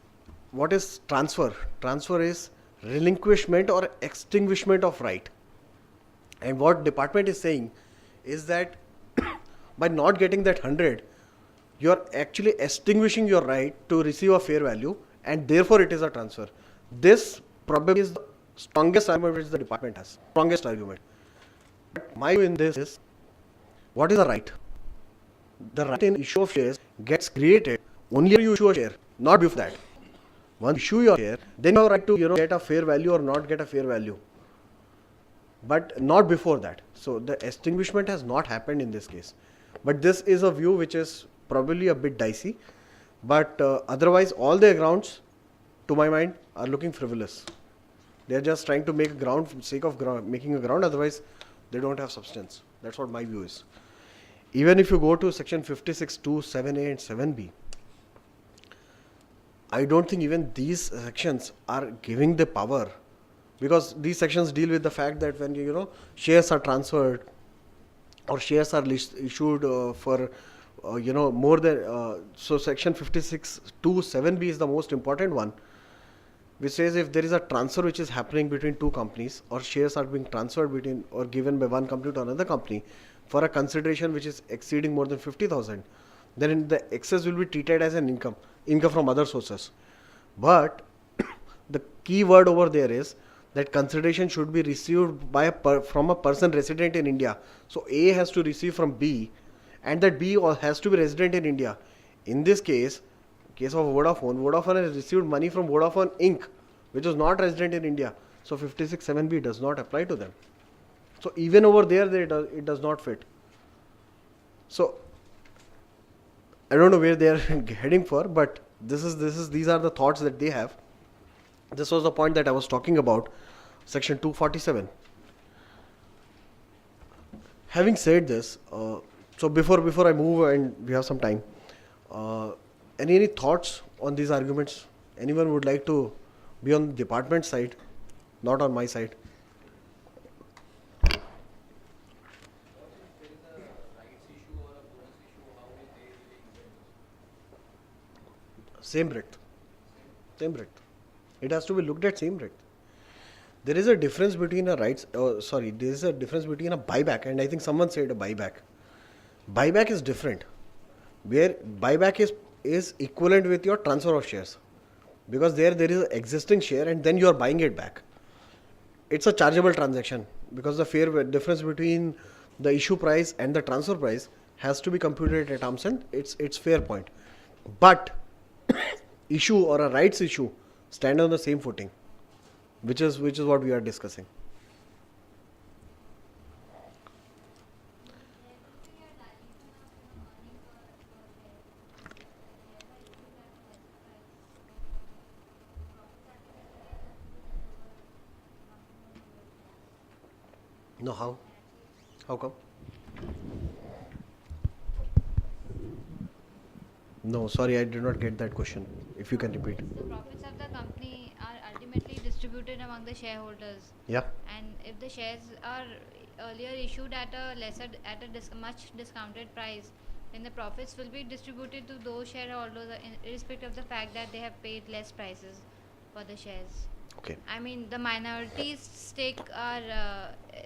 what is transfer? Transfer is relinquishment or extinguishment of right. And what department is saying is that by not getting that 100, you are actually extinguishing your right to receive a fair value, and therefore it is a transfer. This probably is the strongest argument which the department has. Strongest argument. But my view in this is, what is the right? The right in issue of shares gets created only when you issue a share, not before that. Once you issue your share, then you have a right to get a fair value or not get a fair value, but not before that. So the extinguishment has not happened in this case. But this is a view which is probably a bit dicey, but otherwise all their grounds, to my mind, are looking frivolous. They are just trying to make a ground for the sake of making a ground, otherwise they don't have substance. That's what my view is. Even if you go to section 56(2), 7A and 7B, I don't think even these sections are giving the power, because these sections deal with the fact that when shares are transferred or shares are issued for more than so section 56(2), 7B is the most important one, which says if there is a transfer which is happening between two companies, or shares are being transferred between or given by one company to another company for a consideration which is exceeding more than 50,000, then the excess will be treated as an income from other sources. But the key word over there is that consideration should be received by from a person resident in India. So A has to receive from B, and that B has to be resident in India. In this case of Vodafone has received money from Vodafone Inc., which is not resident in India. So 56(7)(b) does not apply to them. So even over there, it does not fit. So I don't know where they are heading for, but these are the thoughts that they have. This was the point that I was talking about, section 247. Having said this, so before I move and we have some time, any thoughts on these arguments? Anyone would like to be on the department side, not on my side? Same breadth. It has to be looked at same breadth. There is a difference between there is a difference between a buyback, and I think someone said a buyback. Buyback is different, where buyback is equivalent with your transfer of shares, because there is an existing share and then you are buying it back. It's a chargeable transaction, because the fair difference between the issue price and the transfer price has to be computed at arm's length. It's fair point. But issue or a rights issue stand on the same footing, which is what we are discussing. No, how? How come? No, sorry, I did not get that question. If you can repeat. The profits of the company are ultimately distributed among the shareholders. Yeah. And if the shares are earlier issued at a much discounted price, then the profits will be distributed to those shareholders irrespective of the fact that they have paid less prices for the shares. Okay. I mean, the minorities stake are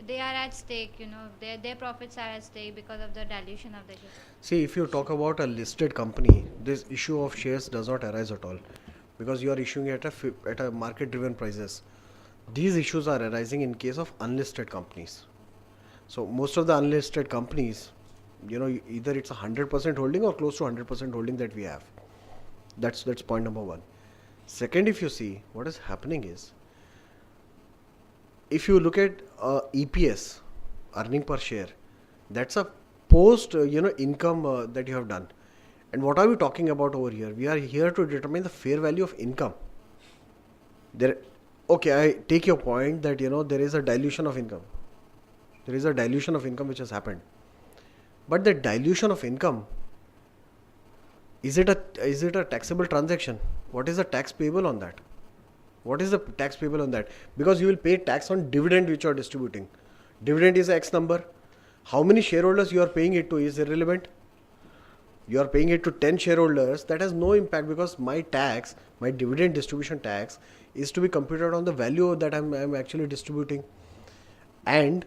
they are at stake. You know, their profits are at stake because of the dilution of the shares. See, if you talk about a listed company, this issue of shares does not arise at all, because you are issuing at a market-driven prices. These issues are arising in case of unlisted companies. So most of the unlisted companies, either it's 100% holding or close to 100% holding that we have. That's point number one. Second, if you see what is happening is, if you look at EPS, earning per share, that's a post income that you have done. And what are we talking about over here? We are here to determine the fair value of income. Okay, I take your point that there is a dilution of income. There is a dilution of income which has happened. But the dilution of income, is it a taxable transaction? What is the tax payable on that? What is the tax payable on that? Because you will pay tax on dividend which you are distributing. Dividend is X number. How many shareholders you are paying it to is irrelevant. You are paying it to 10 shareholders. That has no impact, because my dividend distribution tax is to be computed on the value that I'm actually distributing. And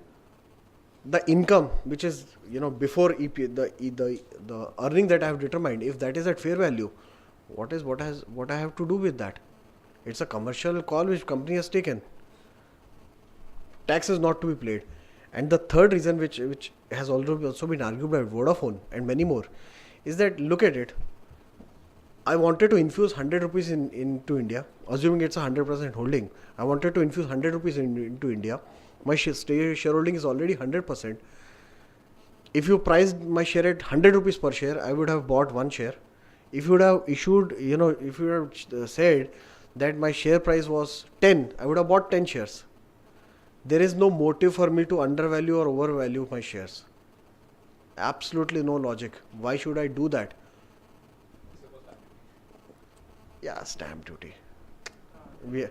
the income which is before EP, the earning that I have determined, if that is at fair value, what I have to do with that? It's a commercial call which company has taken. Tax is not to be paid. And the third reason which has also been argued by Vodafone and many more is that, look at it, I wanted to infuse 100 rupees into India, assuming it's a 100% holding. I wanted to infuse 100 rupees into India. My shareholding is already 100%. If you priced my share at 100 rupees per share, I would have bought one share. If you would have issued, if you would have said that my share price was 10, I would have bought 10 shares. There is no motive for me to undervalue or overvalue my shares. Absolutely no logic. Why should I do that? Yeah, stamp duty. Yeah.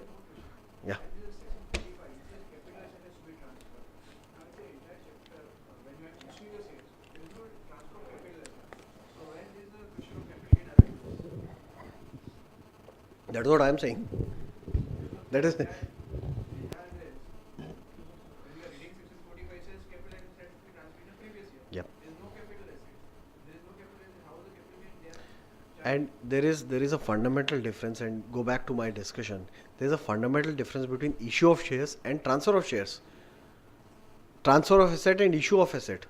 That's what I am saying. That is. Yep. And there is a fundamental difference, and go back to my discussion. There is a fundamental difference between issue of shares and transfer of shares. Transfer of asset and issue of asset.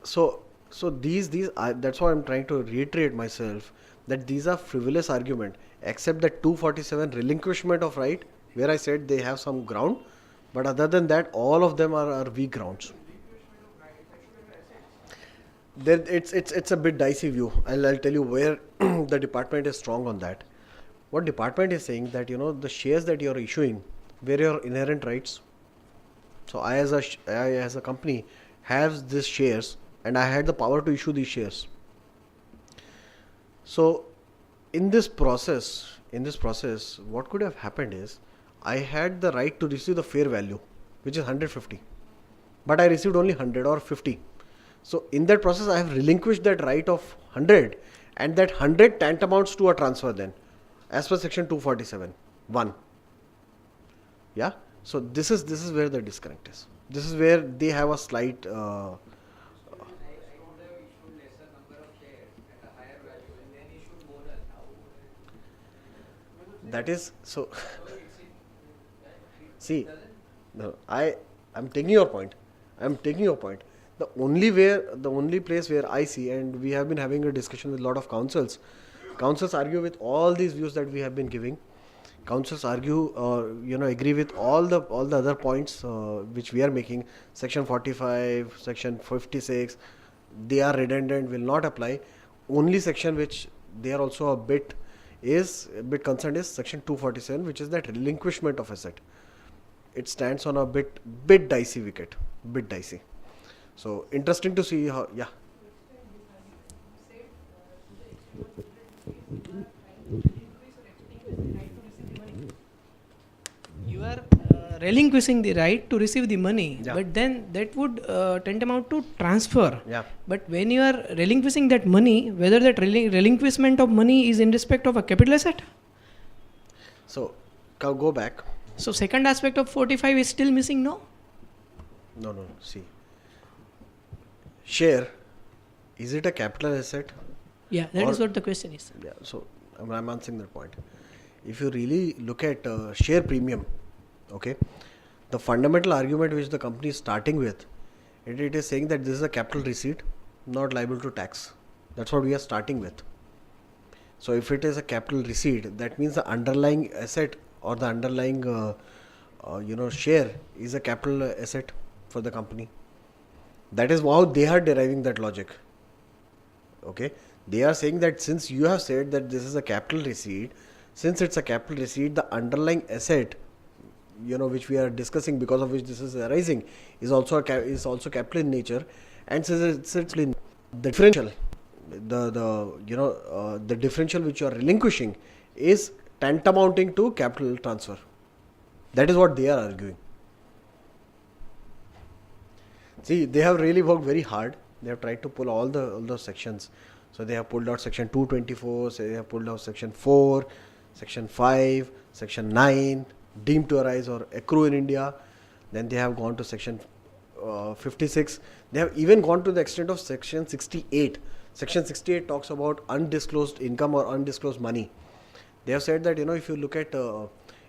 So these that's why I'm trying to reiterate myself that these are frivolous argument, except that 247 relinquishment of right, where I said they have some ground, but other than that, all of them are weak grounds. Then it's a bit dicey view. I'll tell you where the department is strong on that. What department is saying that the shares that you're issuing, where your inherent rights. So I as a company has these shares, and I had the power to issue these shares. So in this process, what could have happened is, I had the right to receive the fair value, which is 150, but I received only 100 or 50. So in that process, I have relinquished that right of 100, and that 100 tantamounts to a transfer then, as per section 247(1). Yeah. So this is where the disconnect is. This is where they have a slight. That is so. See, no, I'm taking your point. The only place where I see, and we have been having a discussion with a lot of councils. Councils argue with all these views that we have been giving. Councils argue, agree with all the other points which we are making. Section 45, Section 56, they are redundant, will not apply. Only section which they are also a bit concerned is Section 247, which is that relinquishment of asset. It stands on a bit dicey wicket, bit dicey. So interesting to see how, yeah. You are relinquishing the right to receive the money, Yeah. but then that would tantamount to transfer. Yeah. But when you are relinquishing that money, whether that relinquishment of money is in respect of a capital asset? So Go back. So second aspect of 45 is still missing, no? No. See, share, is it a capital asset? Yeah, that is Or- what the question is. Yeah. So I'm answering that point. If you really look at share premium, okay, the fundamental argument which the company is starting with, it is saying that this is a capital receipt, not liable to tax. That's what we are starting with. So if it is a capital receipt, that means the underlying asset or the underlying share is a capital asset for the company. That is how they are deriving that logic. Okay, they are saying that since you have said that this is a capital receipt, since it's a capital receipt, the underlying asset, which we are discussing, because of which this is arising, is also capital in nature, and since it's the differential, the differential which you are relinquishing is tantamounting to capital transfer. That is what they are arguing. See, they have really worked very hard. They have tried to pull all those sections. So they have pulled out section 224, so they have pulled out section 4, section 5, section 9, deemed to arise or accrue in India. Then they have gone to section 56. They have even gone to the extent of section 68. Section 68 talks about undisclosed income or undisclosed money. They have said that, if you look at,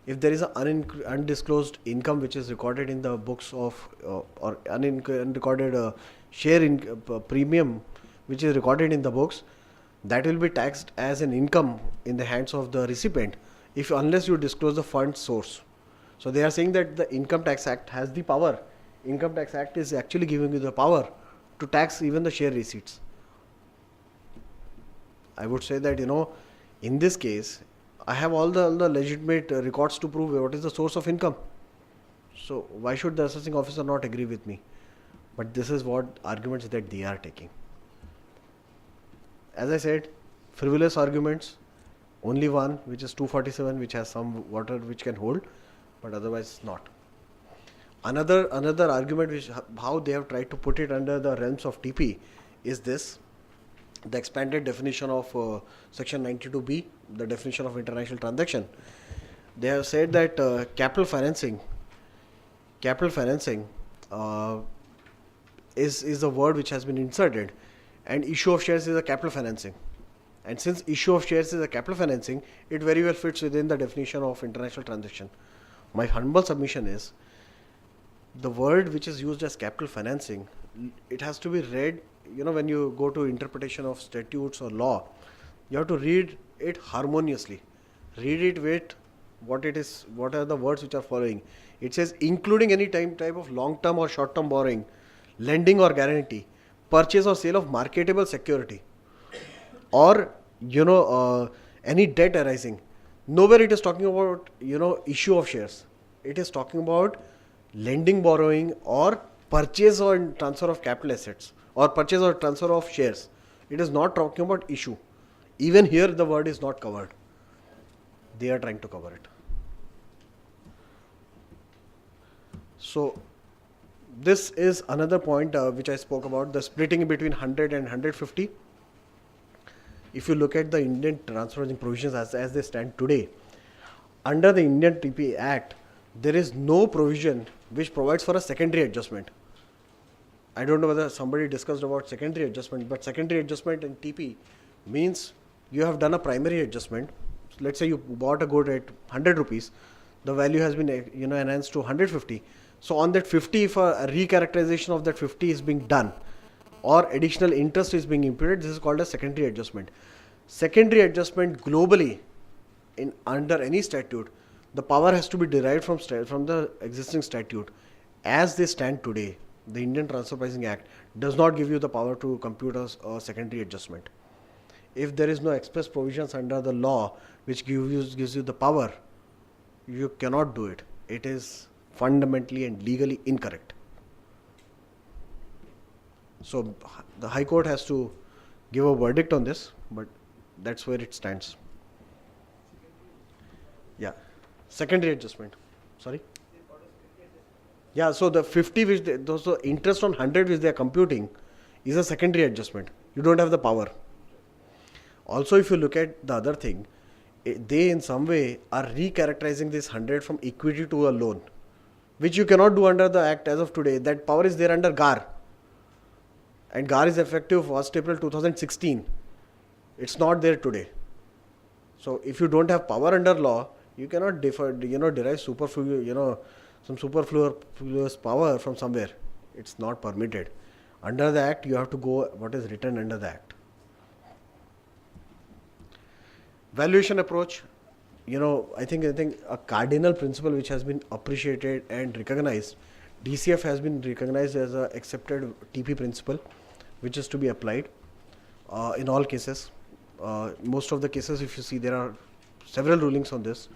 if there is an undisclosed income which is recorded in the books of, or unrecorded share in premium which is recorded in the books, that will be taxed as an income in the hands of the recipient unless you disclose the fund source. So they are saying that the Income Tax Act has the power. Income Tax Act is actually giving you the power to tax even the share receipts. I would say that, in this case, I have all the legitimate records to prove what is the source of income. So why should the assessing officer not agree with me? But this is what arguments that they are taking. As I said, frivolous arguments, only one, which is 247, which has some water which can hold, but otherwise not. Another argument which how they have tried to put it under the realms of TP is this: the expanded definition of section 92B, the definition of international transaction. They have said that capital financing is a word which has been inserted, and issue of shares is a capital financing. And since issue of shares is a capital financing, it very well fits within the definition of international transaction. My humble submission is, the word which is used as capital financing, it has to be read, when you go to interpretation of statutes or law, you have to read it harmoniously. Read it with what are the words which are following. It says, including any type of long-term or short-term borrowing, lending or guarantee, purchase or sale of marketable security, or any debt arising. Nowhere it is talking about issue of shares. It is talking about lending, borrowing, or purchase or transfer of capital assets, or purchase or transfer of shares. It is not talking about issue. Even here the word is not covered. They are trying to cover it. So this is another point which I spoke about, the splitting between 100 and 150. If you look at the Indian transfer pricing provisions as they stand today, under the Indian TP Act, there is no provision which provides for a secondary adjustment. I don't know whether somebody discussed about secondary adjustment, but secondary adjustment in TP means you have done a primary adjustment. So let's say you bought a good at 100 rupees, the value has been enhanced to 150. So on that 50, if a recharacterization of that 50 is being done, or additional interest is being imputed, this is called a secondary adjustment. Secondary adjustment globally, under any statute, the power has to be derived from the existing statute. As they stand today, the Indian Transfer Pricing Act does not give you the power to compute a secondary adjustment. If there is no express provisions under the law which gives you the power, you cannot do it. It is fundamentally and legally incorrect. So the High Court has to give a verdict on this, but that's where it stands. Yeah. Secondary adjustment. Sorry? Yeah, so the 50 which the interest on 100 which they are computing is a secondary adjustment. You don't have the power. Also, if you look at the other thing, they in some way are recharacterizing this 100 from equity to a loan, which you cannot do under the Act as of today. That power is there under GAR. And GAR is effective 1st April 2016. It's not there today. So if you don't have power under law, you cannot derive some superfluous power from somewhere. It's not permitted. Under the Act, you have to go what is written under the Act. Valuation approach, I think a cardinal principle which has been appreciated and recognized. DCF has been recognized as a accepted TP principle, which is to be applied in all cases. Most of the cases, if you see, there are several rulings on this.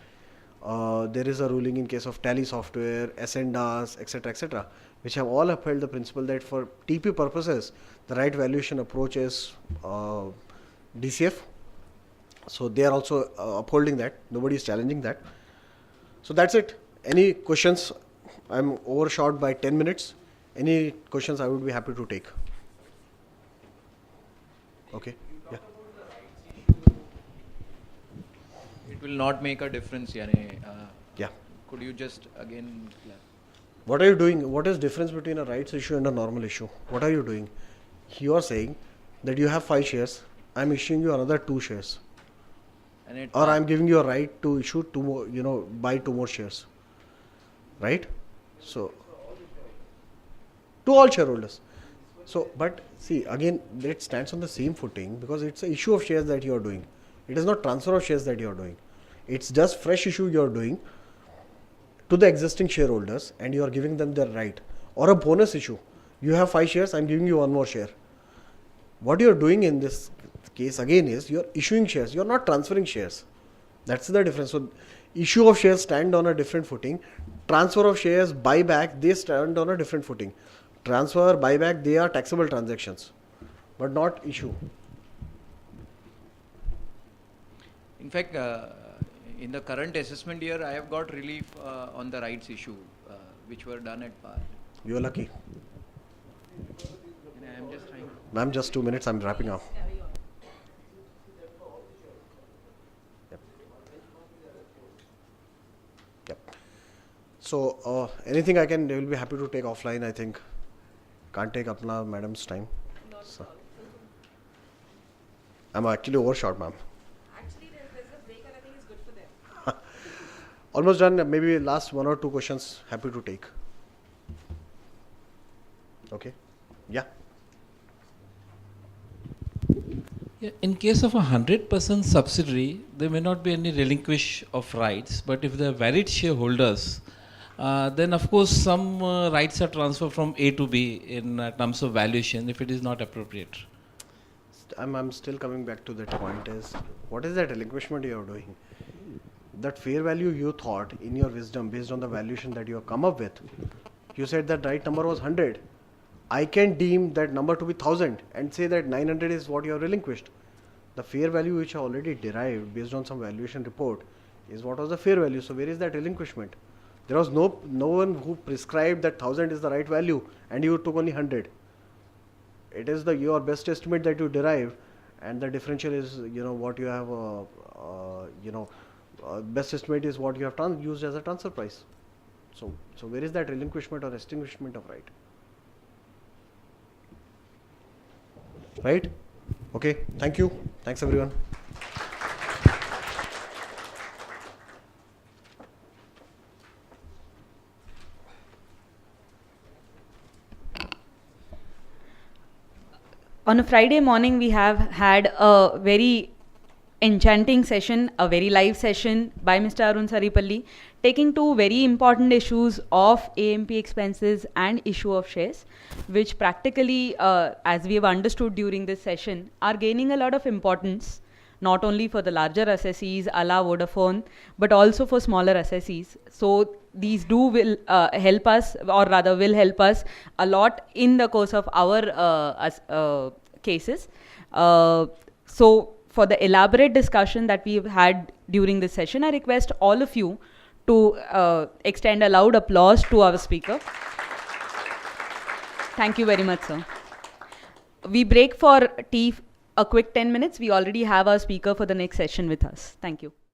There is a ruling in case of Tally software, Ascendas, etc., which have all upheld the principle that for TP purposes, the right valuation approach is DCF. So they are also upholding that. Nobody is challenging that. So that's it. Any questions? I'm overshot by 10 minutes. Any questions I would be happy to take. Okay. Yeah. It will not make a difference, Yeah. Could you just again What are you doing? What is difference between a rights issue and a normal issue? What are you doing? You are saying that you have 5 shares. I'm issuing you another 2 shares. Or I'm giving you a right to issue 2 more, buy 2 more shares. Right? So, to all shareholders. So, but see, again, it stands on the same footing because it's an issue of shares that you are doing. It is not transfer of shares that you are doing. It's just fresh issue you are doing to the existing shareholders and you are giving them their right. Or a bonus issue. You have 5 shares, I'm giving you 1 more share. What you are doing in this case again is you are issuing shares. You are not transferring shares. That's the difference. So, issue of shares stand on a different footing. Transfer of shares, buyback, they stand on a different footing. Transfer, buyback, they are taxable transactions, but not issue. In fact, in the current assessment year, I have got relief on the rights issue, which were done at par. You are lucky. And I am just trying. Ma'am, just 2 minutes, I'm wrapping up. Yep. So, anything I will be happy to take offline, I think. Can't take Apna madam's time. So. I'm actually overshot, ma'am. Actually, there's a break and I think it's good for them. Almost done. Maybe last 1 or 2 questions, happy to take. Okay. Yeah. Yeah, in case of a 100% subsidiary, there may not be any relinquish of rights, but if they are valid shareholders, then of course some rights are transferred from A to B in terms of valuation if it is not appropriate. I'm still coming back to that point is, what is that relinquishment you are doing? That fair value you thought in your wisdom based on the valuation that you have come up with, you said that right number was 100. I can deem that number to be 1000 and say that 900 is what you have relinquished. The fair value which I already derived based on some valuation report is what was the fair value. So where is that relinquishment? There was no one who prescribed that 1000 is the right value and you took only 100. It is your best estimate that you derive, and the differential is what you have best estimate is what you have used as a transfer price. So where is that relinquishment or extinguishment of right? Right? Okay, thank you. Thanks everyone. On a Friday morning, we have had a very enchanting session, a very live session by Mr. Arun Saripalli, taking 2 very important issues of AMP expenses and issue of shares, which practically, as we have understood during this session, are gaining a lot of importance, not only for the larger assessees a la Vodafone, but also for smaller assessees. So these will help us, or rather will help us a lot in the course of our cases. So for the elaborate discussion that we've had during this session, I request all of you to extend a loud applause to our speaker. Thank you very much, sir. We break for tea, a quick 10 minutes. We already have our speaker for the next session with us. Thank you.